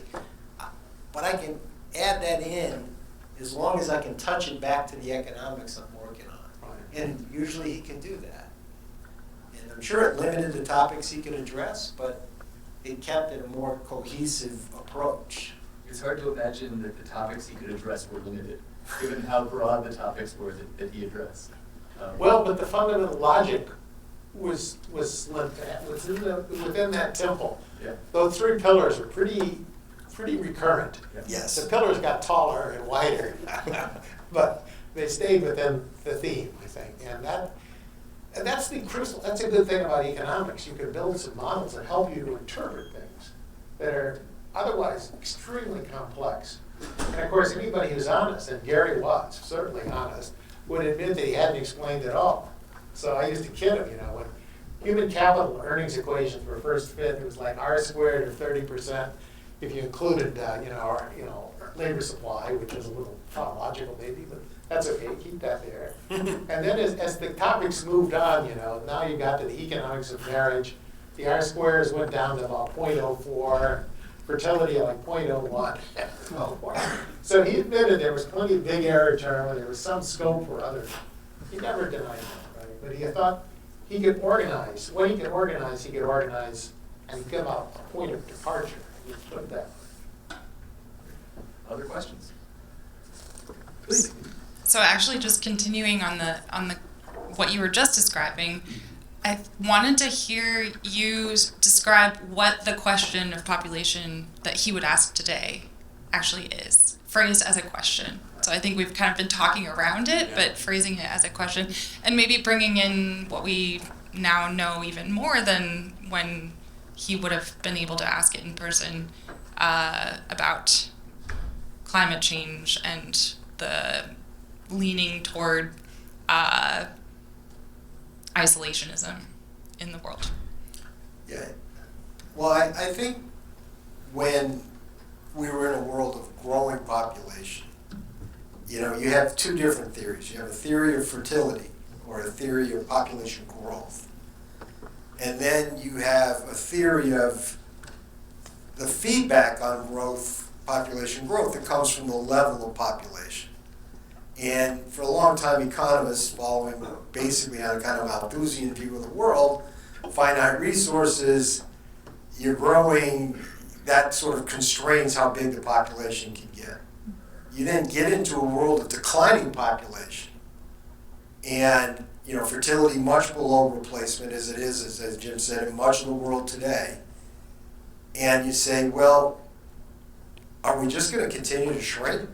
But I can add that in as long as I can touch it back to the economics I'm working on. And usually he can do that. And I'm sure it limited the topics he could address, but it kept it a more cohesive approach. It's hard to imagine that the topics he could address were limited, given how broad the topics were that he addressed. Well, but the fundamental logic was within that temple. Yeah. Those three pillars are pretty recurrent. Yes. The pillars got taller and wider, but they stayed within the theme, I think. And that's the crystal. That's a good thing about economics. You can build some models that help you to interpret things that are otherwise extremely complex. And of course, anybody who's honest, and Gary was certainly honest, would admit that he hadn't explained it all. So I used to kid him, when human capital earnings equations were first fit, it was like R squared or 30% if you included, our labor supply, which is a little tautological maybe, but that's okay, keep that there. And then as the topics moved on, now you got to the economics of marriage, the R squares went down to about 0.04, fertility like 0.01. So he admitted there was plenty of big error term, and there was some scope for others. He never denied that, right? But he thought he could organize. What he could organize and give out a point of departure. He put that. Other questions? Please. So actually, just continuing on the what you were just describing, I wanted to hear you describe what the question of population that he would ask today actually is, phrased as a question. So I think we've kind of been talking around it, but phrasing it as a question, and maybe bringing in what we now know even more than when he would have been able to ask it in person, about climate change and the leaning toward isolationism in the world. Yeah. Well, I think when we were in a world of growing population, you have two different theories. You have a theory of fertility or a theory of population growth. And then you have a theory of the feedback on growth, population growth, that comes from the level of population. And for a long time, economists, following basically on a kind of Malthusian view of the world, finite resources, you're growing, that sort of constrains how big the population can get. You then get into a world of declining population, and fertility much below replacement as it is, as Jim said, in much of the world today. And you say, well, are we just going to continue to shrink,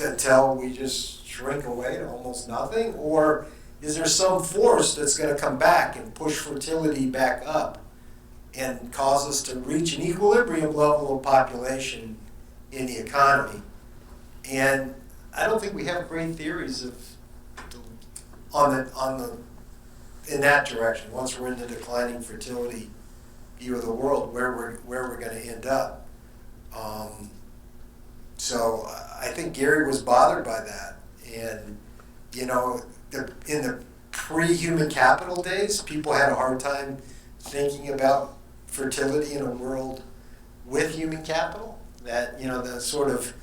until we just shrink away to almost nothing? Or is there some force that's going to come back and push fertility back up and cause us to reach an equilibrium level of population in the economy? And I don't think we have great theories in that direction. Once we're in the declining fertility view of the world, where we're going to end up. So I think Gary was bothered by that. And, in the pre-human capital days, people had a hard time thinking about fertility in a world with human capital. That, the sort of,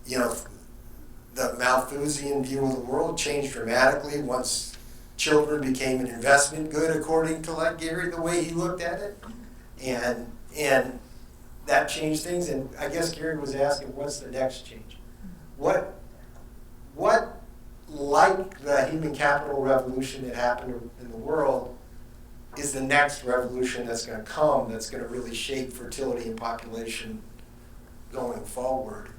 the Malthusian view of the world changed dramatically once children became an investment good, according to Gary, the way he looked at it. And that changed things, and I guess Gary was asking, what's the next change? What like the human capital revolution that happened in the world is the next revolution that's going to come, that's going to really shape fertility and population going forward?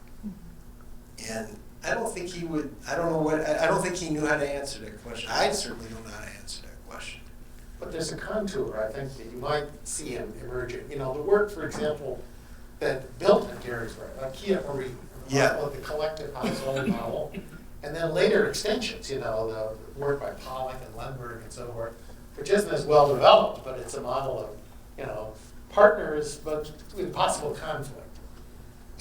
And I don't think he would, I don't think he knew how to answer that question. I certainly don't know how to answer that question. But there's a contour, I think, that you might see him emerging. The work, for example, that built on Gary's work, like Kia Marie, the collective household model, and then later extensions, the work by Pollock and Lundberg and so forth, which isn't as well developed, but it's a model of, partners, but with possible conflict.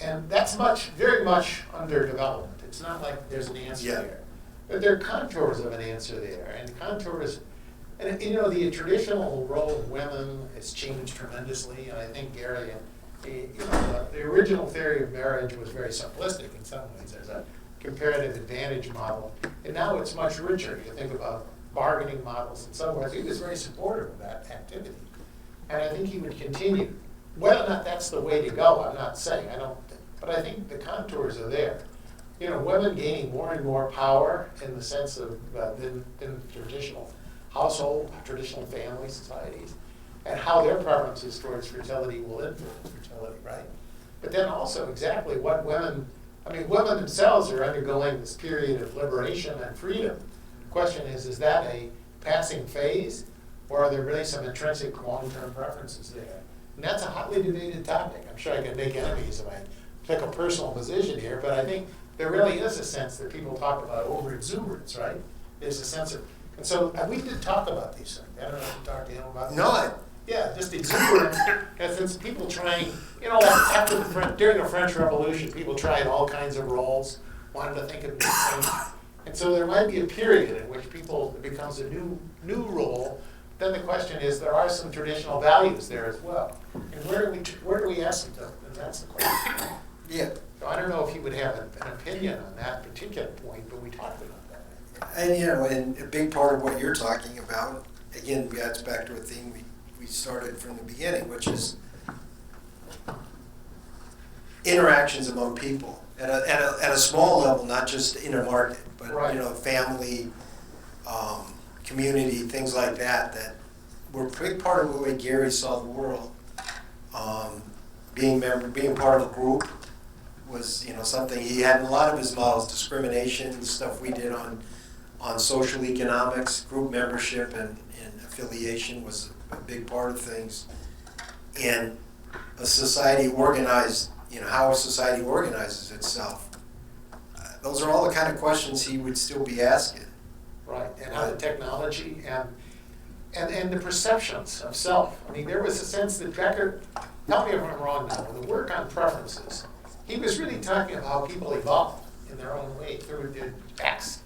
And that's very much under development. It's not like there's an answer there. But there are contours of an answer there, and contours. And the traditional role of women has changed tremendously, and I think Gary, the original theory of marriage was very simplistic in some ways as a comparative advantage model, and now it's much richer. You think about bargaining models and so forth. He was very supportive of that activity, and I think he would continue Whether or not that's the way to go, I'm not saying, but I think the contours are there. You know, women gaining more and more power in the sense of than traditional household, traditional family societies, and how their preferences towards fertility will influence fertility, right? But then also exactly what women themselves are undergoing this period of liberation and freedom. The question is that a passing phase, or are there really some intrinsic long-term preferences there? And that's a hotly debated topic. I'm sure I can make enemies if I take a personal position here, but I think there really is a sense that people talk about over-exuberance, right? There's a sense of, and so we did talk about these things. I don't know if you talked to him about No, yeah, just exuberance. And since people trying, you know, like during the French Revolution, people tried all kinds of roles, wanted to think of new things. And so there might be a period in which it becomes a new role. Then the question is, there are some traditional values there as well. And where do we ask them? And that's the question. yeah. So I don't know if he would have an opinion on that particular point, but we talked about that. And, you know, and a big part of what you're talking about, again, that's back to a theme we started from the beginning, which is interactions among people at a small level, not just intermarket, but Right. you know, family, community, things like that were a big part of the way Gary saw the world. Being part of a group was, you know, something he had in a lot of his models. Discrimination, stuff we did on social economics, group membership and affiliation was a big part of things. And a society organized, you know, how a society organizes itself. Those are all the kind of questions he would still be asking. Right, and how the technology and the perceptions of self. I mean, there was a sense that Becker, tell me if I'm wrong now, with the work on preferences, he was really talking about how people evolve in their own way through their acts.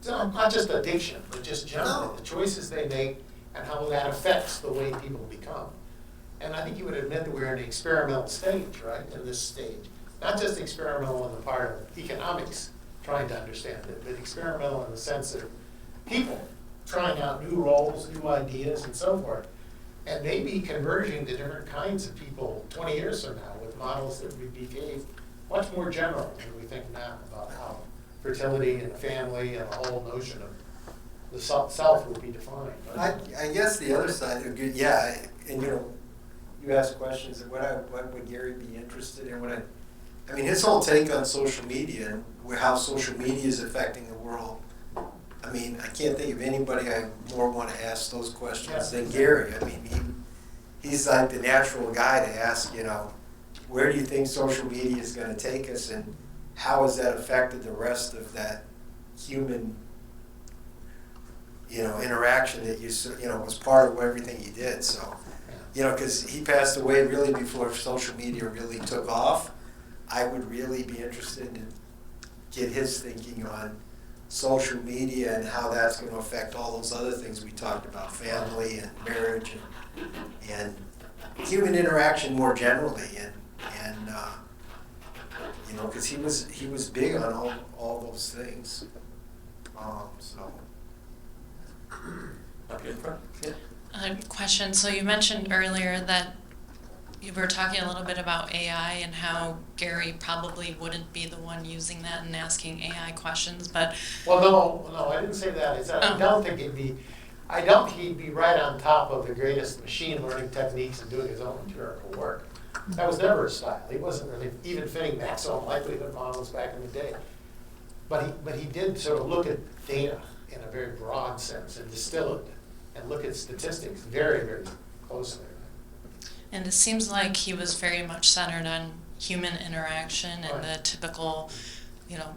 So not just addiction, but just generally, the choices they make and how that affects the way people become. And I think you would admit that we're in the experimental stage, right, in this stage. Not just experimental on the part of economics, trying to understand it, but experimental in the sense of people trying out new roles, new ideas, and so forth. And maybe converging to different kinds of people 20 years from now with models that would behave much more general than we think now about how fertility and the family and the whole notion of the self would be defined. I guess the other side of good, yeah, and you know, you asked questions of what would Gary be interested in? I mean, his whole take on social media and how social media is affecting the world. I mean, I can't think of anybody I more want to ask those questions than Gary. I mean, he's like the natural guy to ask, you know, where do you think social media is going to take us, and how has that affected the rest of that human, you know, interaction that you know, was part of everything he did. So, you know, because he passed away really before social media really took off. I would really be interested in get his thinking on social media and how that's going to affect all those other things we talked about, family and marriage and human interaction more generally, and you know, because he was big on all those things. So. Up here in front. Yeah. Question. So you mentioned earlier that you were talking a little bit about AI and how Gary probably wouldn't be the one using that and asking AI questions, but Well, no, I didn't say that. I don't think he'd be right on top of the greatest machine learning techniques and doing his own empirical work. That was never his style. He wasn't really even fitting maximum likelihood models back in the day. But he did sort of look at data in a very broad sense and distill it and look at statistics very, very closely. and it seems like he was very much centered on human interaction and Right. the typical, you know,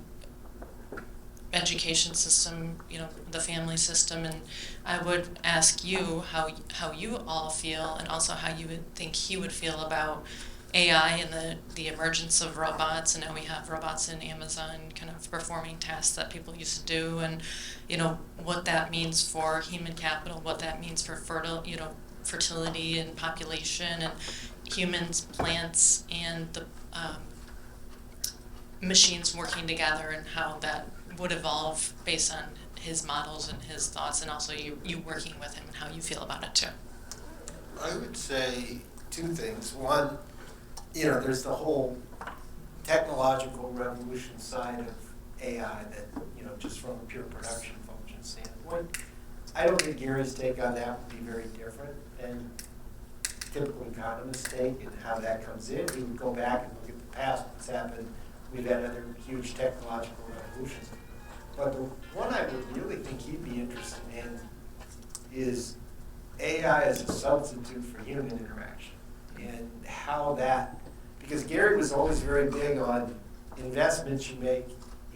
education system, you know, the family system, and I would ask you how you all feel, and also how you would think he would feel about AI and the emergence of robots, and now we have robots in Amazon kind of performing tasks that people used to do, and you know what that means for human capital, what that means for fertility and population, and humans, plants, and the machines working together, and how that would evolve based on his models and his thoughts, and also you working with him and how you feel about it too. I would say two things. One, there's the whole technological revolution side of AI that, just from a pure production function standpoint. I don't think Gary's take on that would be very different than typical economists take and how that comes in. He would go back and look at the past, what's happened. We've had other huge technological revolutions. But the one I would really think he'd be interested in is AI as a substitute for human interaction and how that, because Gary was always very big on investments you make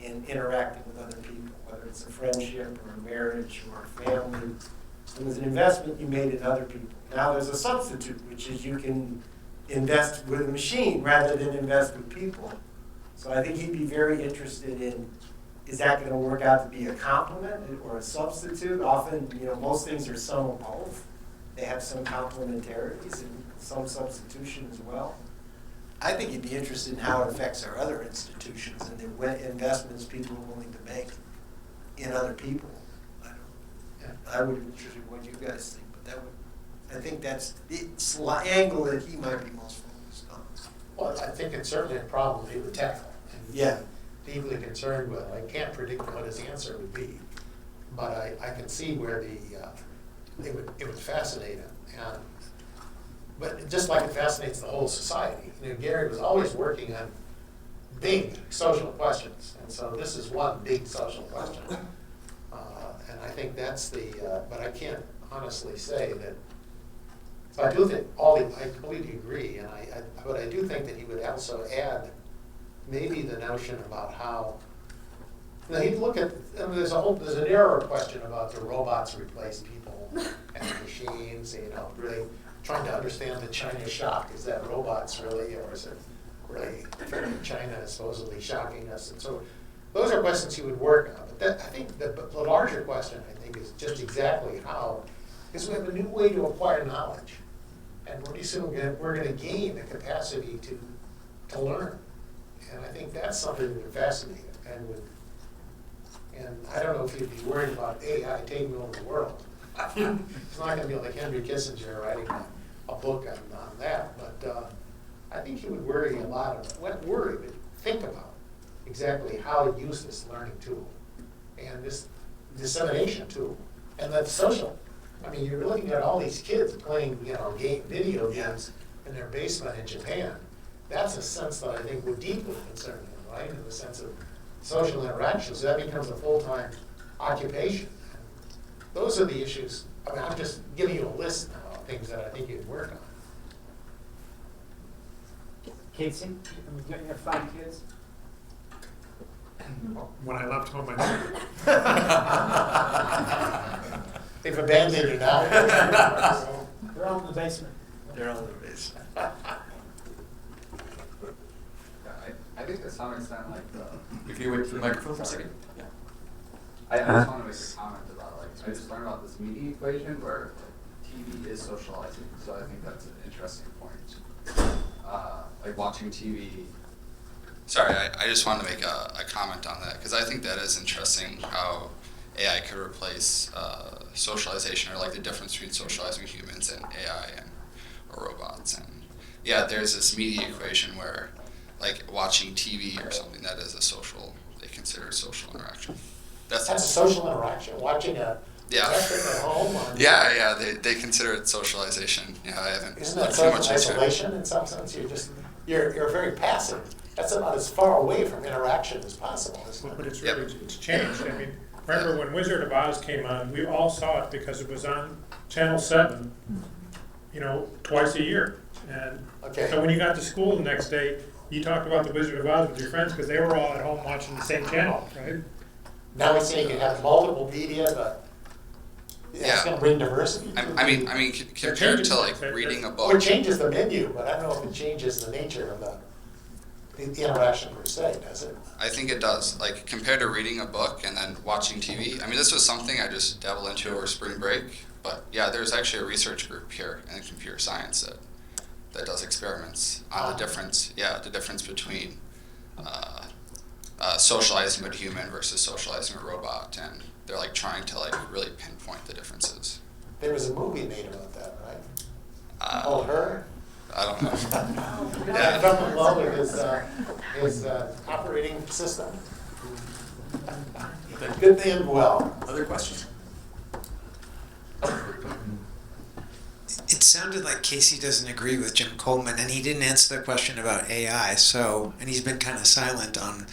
in interacting with other people, whether it's a friendship or a marriage or a family. It was an investment you made in other people. Now there's a substitute, which is you can invest with a machine rather than invest with people. So I think he'd be very interested in, is that going to work out to be a complement or a substitute? Often, most things are some of both. They have some complementarities and some substitution as well. I think he'd be interested in how it affects our other institutions and the investments people are willing to make in other people. I would be interested in what you guys think, but I think that's the angle that he might be most focused on. Well, I think it's certainly a problem he would tackle. Yeah. Deeply concerned with. I can't predict what his answer would be, but I can see where it would fascinate him. But just like it fascinates the whole society, Gary was always working on big social questions, and so this is one big social question. And I think that's but I can't honestly say that. So I do think I completely agree, but I do think that he would also add maybe the notion about how he'd look at. There's a narrower question about do robots replace people and machines? Really trying to understand the China shock. Is that robots really, or is it really China is supposedly shocking us? And so those are questions he would work on. But I think the larger question, is just exactly how, because we have a new way to acquire knowledge, and pretty soon we're going to gain the capacity to learn. And I think that's something that would fascinate him, and I don't know if he'd be worried about AI taking over the world. It's not going to be like Henry Kissinger writing a book on that, but I think he would worry a lot about, but think about exactly how to use this learning tool and this dissemination tool and that social. You're looking at all these kids playing, video games in their basement in Japan. That's a sense that I think would deeply concern him, right? In the sense of social interaction. So that becomes a full-time occupation. Those are the issues. I'm just giving you a list now of things that I think you'd work on. Casey, you have 5 kids? When I left home, They've abandoned you now. They're all in the basement. I think to some extent, If you wait for the microphone for a second. Yeah. I just want to make a comment about, I just learned about this media equation where TV is socializing, so I think that's an interesting point. Watching TV. Sorry, I just wanted to make a comment on that, because I think that is interesting how AI could replace socialization, or the difference between socializing humans and AI or robots. And yeah, there's this media equation where watching TV or something, that is they consider it social interaction. That's a social interaction, watching a western at home. Yeah, they consider it socialization. Yeah, I haven't. Isn't that social isolation in some sense? You're very passive. That's about as far away from interaction as possible, isn't it? But it's really it's changed. Remember when Wizard of Oz came on, we all saw it because it was on Channel 7, twice a year. And so when you got to school the next day, you talked about the Wizard of Oz with your friends because they were all at home watching the same channel, right? Now we're saying you can have multiple media, but it's going to bring diversity. Compared to reading a book. Or it changes the menu, but I don't know if it changes the nature of the interaction per se, does it? I think it does. Compared to reading a book and then watching TV. This was something I just dabbled into over spring break. But yeah, there's actually a research group here in computer science that does experiments on the difference between socializing with a human versus socializing with a robot, and they're trying to really pinpoint the differences. There was a movie made about that, right? Called Her? I don't know. I fell in love with his operating system. Good thing, well. Other questions? It sounded like Casey doesn't agree with Jim Coleman, and he didn't answer the question about AI. So, and he's been kind of silent on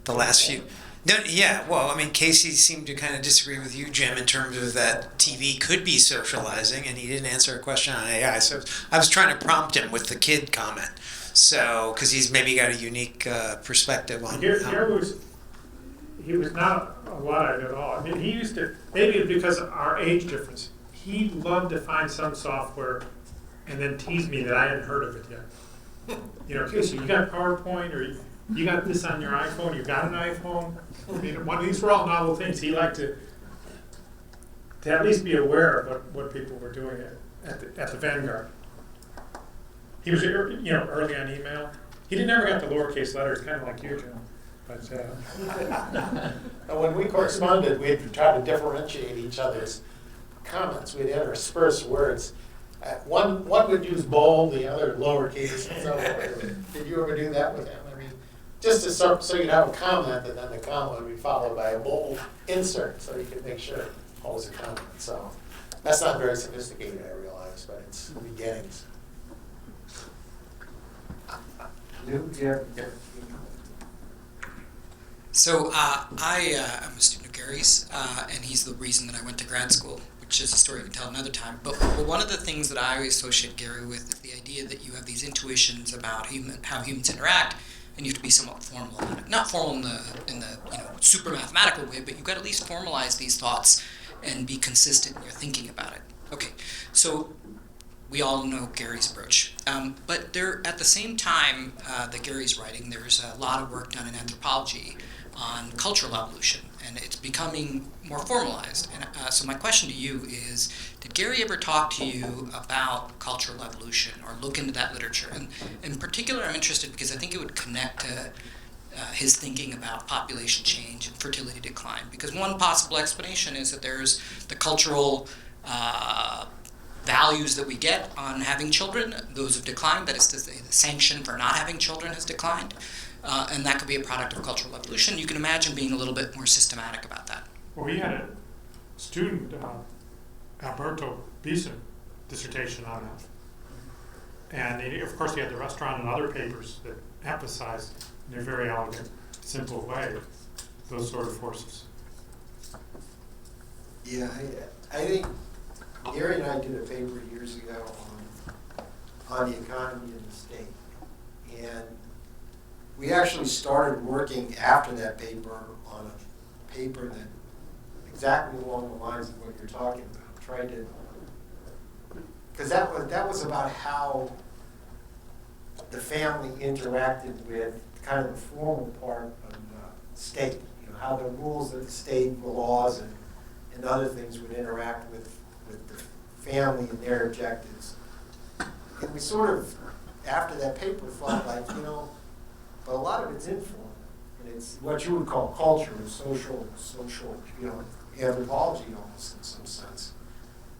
the last few. No, yeah, well, I mean, Casey seemed to kind of disagree with you, Jim, in terms of that TV could be socializing, and he didn't answer a question on AI. So I was trying to prompt him with the kid comment. So, because he's maybe got a unique perspective on. He was not a Luddite at all. I mean, he used to, maybe it's because of our age difference, he loved to find some software and then tease me that I hadn't heard of it yet. You know, okay, so you got PowerPoint, or you got this on your iPhone, you got an iPhone. I mean, these were all novel things. He liked to at least be aware of what people were doing at the Vanguard. He was, you know, early on email. He never got the lowercase letters, kind of like you, Jim. But when we corresponded, we'd try to differentiate each other's comments. We'd intersperse words. One would use bold, the other lowercase, and so forth. Did you ever do that with him? I mean, just to so you'd have a comment, and then the comma would be followed by a bold insert, so you could make sure it was a comment. So that's not very sophisticated, I realize, but it's beginnings. So I'm a student of Gary's, and he's the reason that I went to grad school, which is a story we can tell another time. But one of the things that I always associate Gary with is the idea that you have these intuitions about how humans interact, and you have to be somewhat formal about it. Not formal in the super mathematical way, but you've got to at least formalize these thoughts and be consistent in your thinking about it. Okay, so we all know Gary's approach. But there, at the same time that Gary's writing, there's a lot of work done in anthropology on cultural evolution, and it's becoming more formalized. And so my question to you is, did Gary ever talk to you about cultural evolution or look into that literature? And in particular, I'm interested because I think it would connect to his thinking about population change and fertility decline. Because one possible explanation is that there's the cultural values that we get on having children, those have declined. That is to say, the sanction for not having children has declined. And that could be a product of cultural evolution. You can imagine being a little bit more systematic about that. well, we had a student, Alberto Beeson, dissertation on that. And of course he had the restaurant and other papers that emphasized in a very elegant, simple way those sort of forces. Yeah, I think Gary and I did a paper years ago on the economy and the state. And we actually started working after that paper on a paper that exactly along the lines of what you're talking about. Tried to, because that was about how the family interacted with kind of the formal part of the state. You know, how the rules of the state, the laws, and other things would interact with the family and their objectives. And we sort of, after that paper, felt like, but a lot of it's informal. And it's what you would call culture, social, anthropology almost in some sense.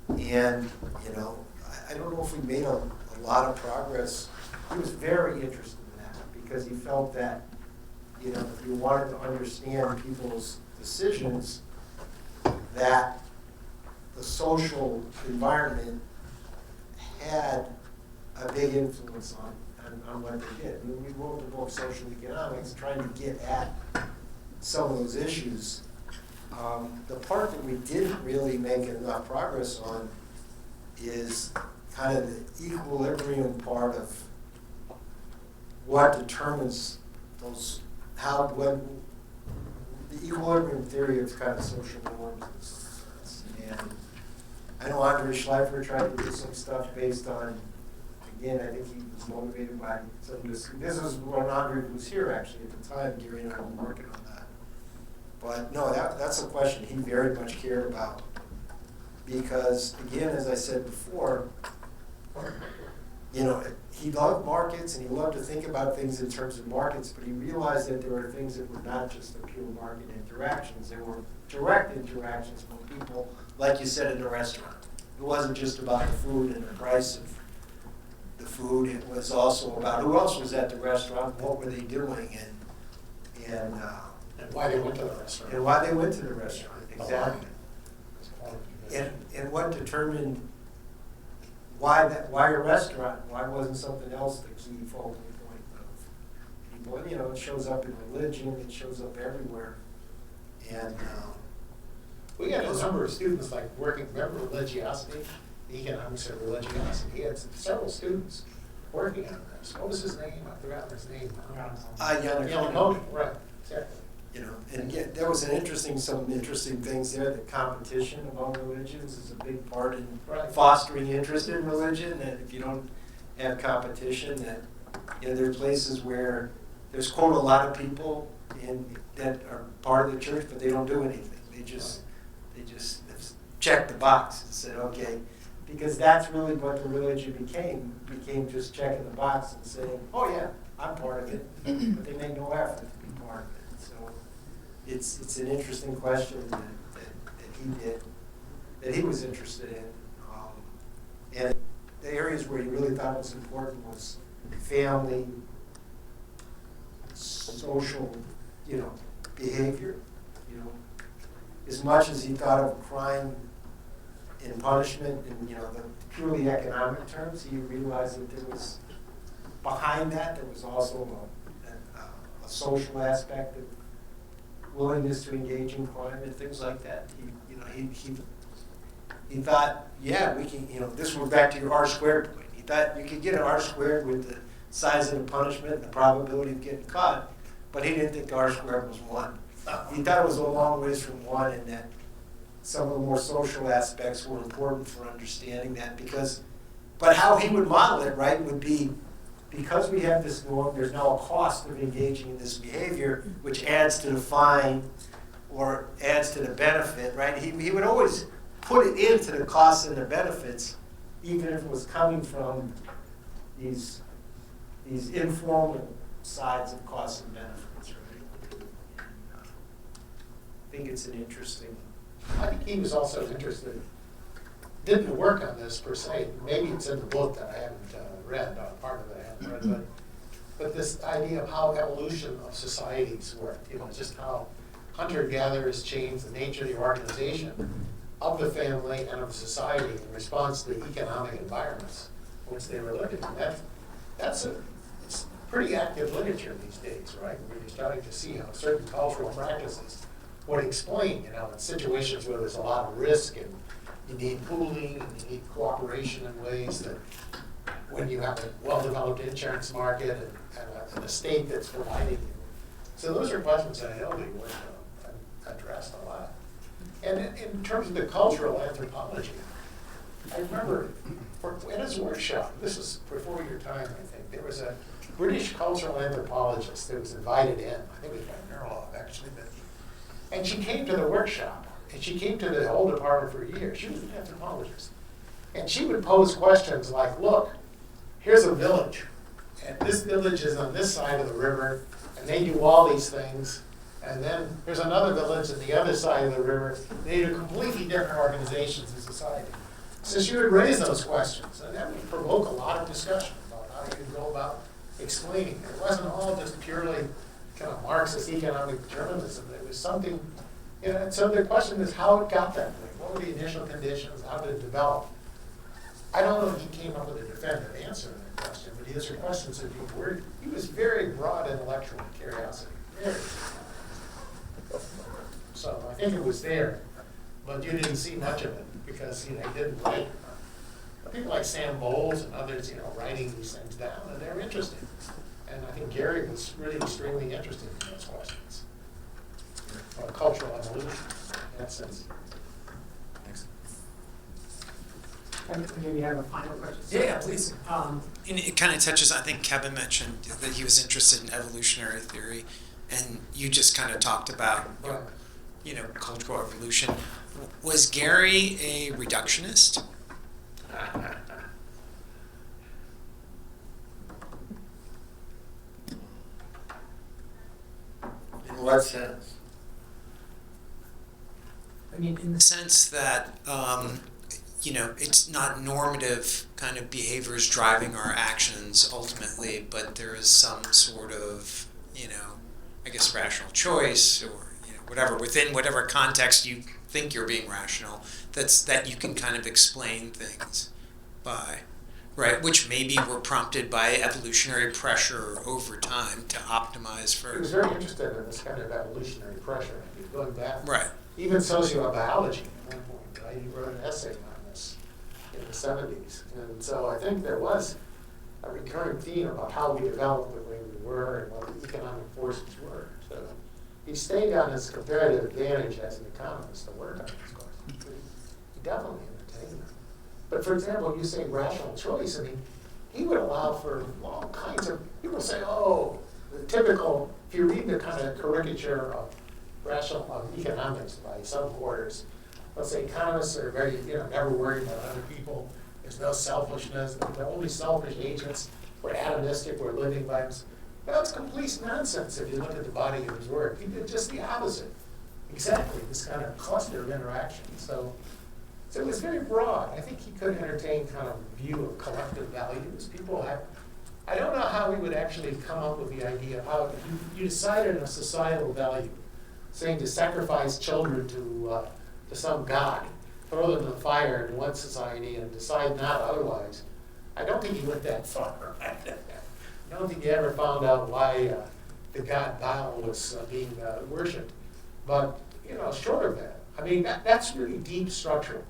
And, I don't know if we made a lot of progress. He was very interested in that because he felt that, if you wanted to understand people's decisions, that the social environment had a big influence on what they did. I mean, we wrote the book Social Economics trying to get at some of those issues. The part that we didn't really make enough progress on is kind of the equilibrium part of what determines those, when the equilibrium theory of kind of social norms in some sense. And I know Andre Schleifer tried to do some stuff based on, again, I think he was motivated by some of this. This was when Andre was here actually at the time. Gary and I were working on that. But no, that's a question he very much cared about. Because again, as I said before, he loved markets and he loved to think about things in terms of markets, but he realized that there were things that were not just the pure market interactions. There were direct interactions with people, like you said, in a restaurant. It wasn't just about the food and the price of the the food. It was also about who else was at the restaurant, what were they doing, and why they went to the restaurant. And why they went to the restaurant, exactly. And what determined why a restaurant? Why wasn't something else the key focal point of people? And, it shows up in religion, it shows up everywhere. And we had a number of students working, remember religiosity, the economics of religiosity. He had several students working on this. What was his name? I forgot his name. Yanacocha. Right, exactly. And again, there was some interesting things there. The competition among religions is a big part in fostering interest in religion. And if you don't have competition, that there are places where there's quote a lot of people that are part of the church, but they don't do anything. They just check the box and said, okay, because that's really what the religion became just checking the box and saying, oh yeah, I'm part of it, but they make no effort to be part of it. So it's an interesting question that he was interested in, and the areas where he really thought was important was family, social, behavior. As much as he thought of crime and punishment in the purely economic terms, he realized that there was behind that there was also a social aspect of willingness to engage in crime and things like that. He thought, yeah, we can. This was back to your R squared point. He thought you could get an R squared with the size of the punishment and the probability of getting caught, but he didn't think R squared was 1. He thought it was a long ways from 1, and that some of the more social aspects were important for understanding that. But how he would model it, right, would be because we have this norm, there's now a cost of engaging in this behavior, which adds to the fine or adds to the benefit, right? He would always put it into the costs and the benefits, even if it was coming from these informal sides of costs and benefits, right? I think it's an interesting. I think he was also interested, didn't work on this per se, maybe it's in the book that I haven't read, part of it I haven't read, but this idea of how evolution of societies worked, just how hunter-gatherers changed the nature of the organization of the family and of society in response to the economic environments which they were living in. It's pretty active literature these days, right? Where you're starting to see how certain cultural practices would explain, in situations where there's a lot of risk and you need pooling and you need cooperation in ways that when you have a well-developed insurance market and a state that's providing you. So those are questions that I know they would address a lot. And in terms of the cultural anthropology, I remember at his workshop, this was before your time, I think, there was a British cultural anthropologist that was invited in. I think it was by Merloff, actually. And she came to the workshop, and she came to the whole department for years. She was an anthropologist. And she would pose questions like, look, here's a village, and this village is on this side of the river, and they do all these things. And then there's another village on the other side of the river. They do completely different organizations in society. So she would raise those questions, and that would provoke a lot of discussion about how you go about explaining it. It wasn't all just purely kind of Marxist economic determinism. It was something, and so the question is how it got that way. What were the initial conditions? How did it develop? I don't know if he came up with a definitive answer to that question, but these are questions that he was very broad intellectual curiosity. Very. So I think it was there, but you didn't see much of it because he didn't write. But people like Sam Bowles and others, writing these things down, and they're interesting. And I think Gary was really extremely interested in those questions. Cultural evolution, in that sense. Thanks. Maybe have a final question. Yeah, please. And it kind of touches, I think Kevin mentioned that he was interested in evolutionary theory, and you just kind of talked about, cultural evolution. Was Gary a reductionist? In what sense? I mean, in the sense that it's not normative kind of behaviors driving our actions ultimately, but there is some sort of, I guess rational choice or whatever within whatever context you think you're being rational. That you can kind of explain things by, right? Which maybe were prompted by evolutionary pressure over time to optimize for. He was very interested in this kind of evolutionary pressure. Going back, right? Even sociobiology at one point, right? He wrote an essay on this in the 70s, and so I think there was a recurring theme about how we developed the way we were and what the economic forces were. So he stayed on his comparative advantage as an economist to work on these questions. He definitely entertained them. But for example, you say rational choice. I mean, he would allow for all kinds of people say, oh, the typical. If you read the kind of caricature of economics by some quarters, let's say economists are very, never worried about other people. There's no selfishness. The only selfish agents. We're atomistic. We're living by us. Well, it's complete nonsense if you look at the body of his work. He did just the opposite. Exactly, this kind of cluster of interactions. So it was very broad. I think he could entertain kind of a view of collective values. People have, I don't know how we would actually come up with the idea of how you decided on a societal value, saying to sacrifice children to some god, throw them in the fire in one society and decide not otherwise. I don't think he went that far. I don't think he ever found out why the god Baal was being worshipped. But, short of that, I mean, that's really deep structural.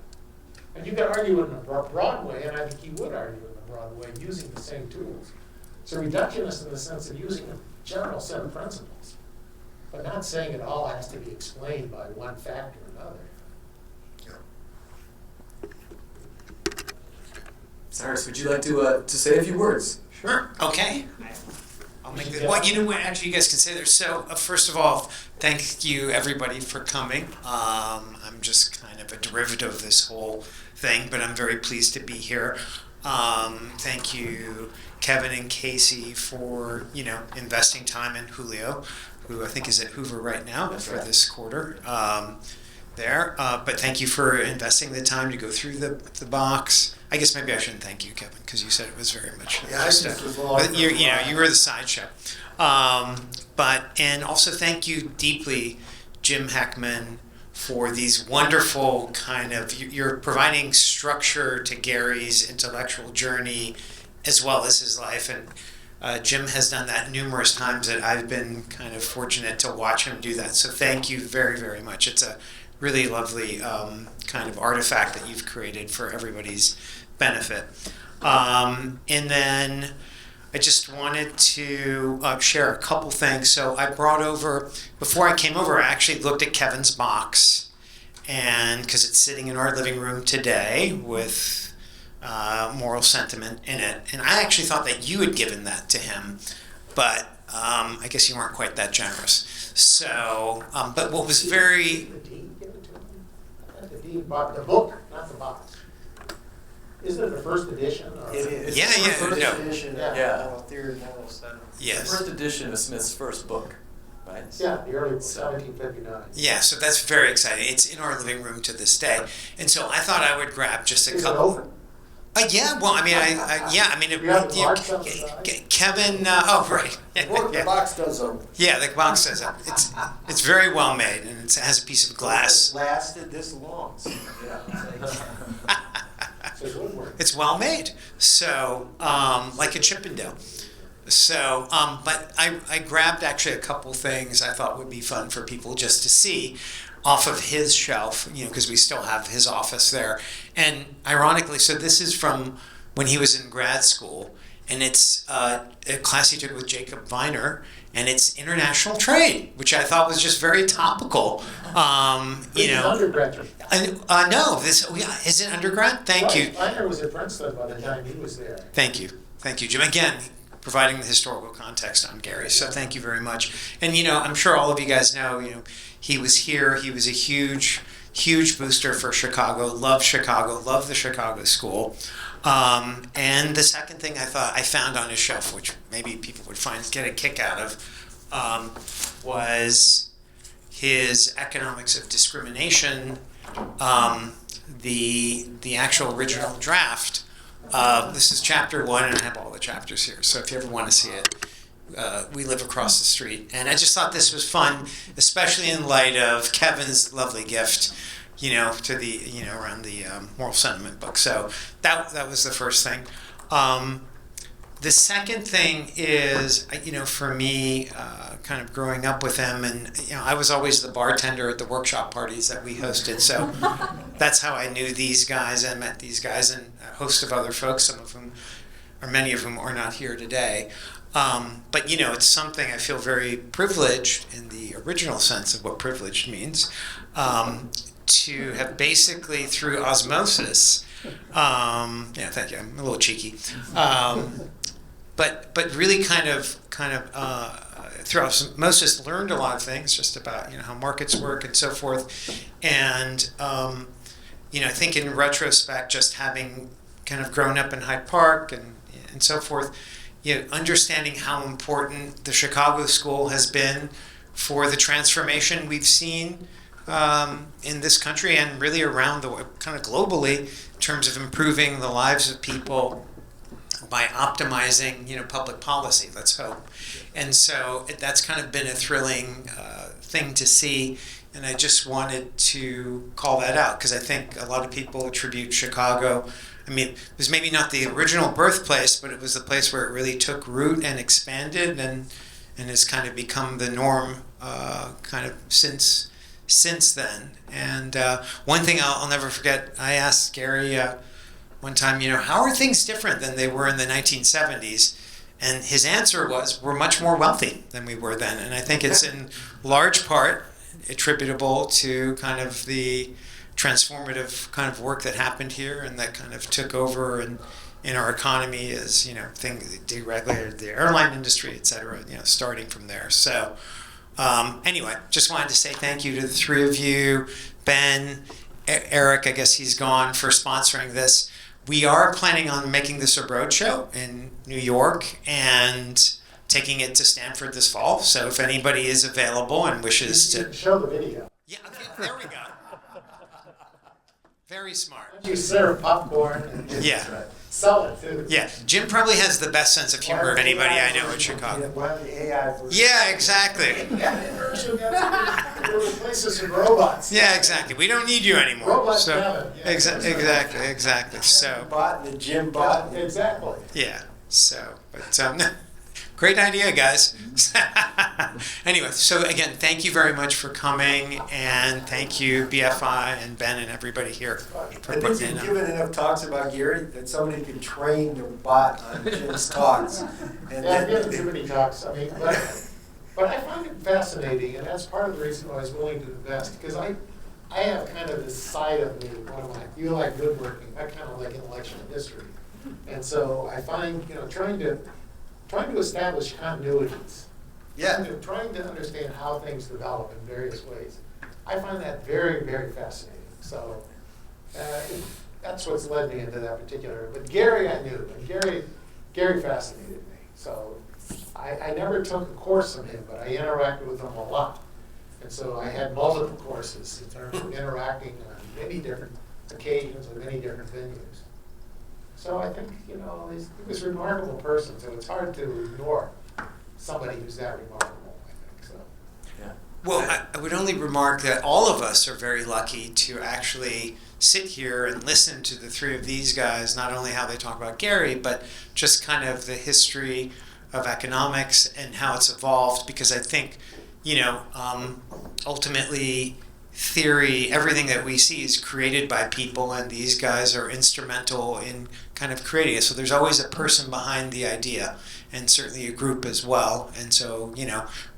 And you can argue it in a broad way, and I think he would argue it in a broad way, using the same tools. So reductionist in the sense of using a general set of principles, but not saying it all has to be explained by one factor or another. Cyrus, would you like to say a few words? Sure. Okay. I'll make this. Well, actually, you guys can say there. So, first of all, thank you everybody for coming. I'm just kind of a derivative of this whole thing, but I'm very pleased to be here. Thank you, Kevin and Casey, for investing time in Julio, who I think is at Hoover right now. That's for right. This quarter. But thank you for investing the time to go through the box. I guess maybe I shouldn't thank you, Kevin, because you said it was very much. Yeah, just I just was long. You were the sideshow. And also thank you deeply, Jim Heckman, for these wonderful kind of, you're providing structure to Gary's intellectual journey as well as his life. And Jim has done that numerous times that I've been kind of fortunate to watch him do that. So thank you very, very much. It's a really lovely kind of artifact that you've created for everybody's benefit. And then I just wanted to share a couple things. So I brought over, before I came over, I actually looked at Kevin's box, and because it's sitting in our living room today with moral sentiment in it. And I actually thought that you had given that to him, but I guess you weren't quite that generous. So, but what was very... The book, not the box. Isn't it the first edition? Or? It is. Yeah. First No. edition of Moral Theory and Moral Sentiment. Yes. The first edition of Smith's first book, right? Yeah, the early 1759. Yeah, so that's very exciting. It's in our living room to this day. And so I thought I would grab just a couple. Is it open? Yeah, well, I mean, Kevin, oh, right. The box does open. Yeah, the box does open. It's very well made, and it has a piece of glass. It lasted this long. So, It's well made, so like a Chippendale. So, but I grabbed actually a couple things I thought would be fun for people just to see off of his shelf, because we still have his office there. And ironically, so this is from when he was in grad school, and it's a class he took with Jacob Viner, and it's international trade, which I thought was just very topical. Undergraduate. No, is it undergrad? Thank you. Viner was at Princeton by the time he was there. Thank you, Jim. Again, providing the historical context on Gary. So thank you very much. And I'm sure all of you guys know, he was here. He was a huge booster for Chicago. Loved the Chicago School. And the second thing I found on his shelf, which maybe people would get a kick out of, was his Economics of Discrimination the actual original draft. This is chapter 1, and I have all the chapters here. So if you ever want to see it, we live across the street. And I just thought this was fun, especially in light of Kevin's lovely gift, to the, around the moral sentiment book. So that was the first thing. The second thing is, for me, kind of growing up with them, and I was always the bartender at the workshop parties that we hosted. So that's how I knew these guys and met these guys and a host of other folks, some of whom, or many of whom, are not here today. But it's something I feel very privileged in the original sense of what privileged means, to have basically through osmosis. Thank you. I'm a little cheeky. But really kind of through osmosis learned a lot of things just about how markets work and so forth, and I think in retrospect, just having kind of grown up in Hyde Park and so forth, understanding how important the Chicago School has been for the transformation we've seen in this country and really around the world, kind of globally, in terms of improving the lives of people by optimizing, public policy, let's hope. And so that's kind of been a thrilling thing to see, and I just wanted to call that out, because I think a lot of people attribute Chicago, it was maybe not the original birthplace, but it was the place where it really took root and expanded and has kind of become the norm kind of since then. And one thing I'll never forget, I asked Gary one time, how are things different than they were in the 1970s? And his answer was, we're much more wealthy than we were then. And I think it's in large part attributable to kind of the transformative kind of work that happened here and that kind of took over in our economy as, things deregulated the airline industry, et cetera, starting from there. So anyway, just wanted to say thank you to the three of you. Ben, Eric, I guess he's gone, for sponsoring this. We are planning on making this a roadshow in New York and taking it to Stanford this fall. So if anybody is available and wishes to show the video. Yeah, okay, there we go. Very smart. You serve popcorn and sell it too. Yeah, Jim probably has the best sense of humor of anybody I know in Chicago. Yeah, exactly. It replaces some robots. Yeah, exactly. We don't need you anymore. Robot so, Kevin. Yeah. Exactly. So. Bot and the Jim bot. Exactly. Yeah. So, but great idea, guys. Anyway, so again, thank you very much for coming, and thank you, BFI and Ben and everybody here for I think putting you've in. given enough talks about Gary that somebody could train the bot on Jim's talks. And I've given too many talks. But I find it fascinating, and that's part of the reason why I was willing to invest, because I have kind of this side of me, you like woodworking, I kind of like intellectual history. And so I find, trying to establish continuities, trying to understand how things develop in various ways, I find that very, very fascinating. So that's what's led me into that particular. But Gary I knew, and Gary fascinated me. So I never took a course from him, but I interacted with him a lot. And so I had multiple courses in terms of interacting on many different occasions with many different venues. So I think, he was a remarkable person, so it's hard to ignore somebody who's that remarkable, I think. So. Yeah. Well, I would only remark that all of us are very lucky to actually sit here and listen to the three of these guys, not only how they talk about Gary, but just kind of the history of economics and how it's evolved, because I think, ultimately theory, everything that we see is created by people, and these guys are instrumental in kind of creating it. So there's always a person behind the idea, and certainly a group as well. And so,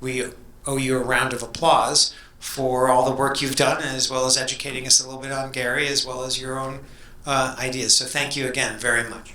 we owe you a round of applause for all the work you've done, as well as educating us a little bit on Gary, as well as your own ideas. So thank you again very much.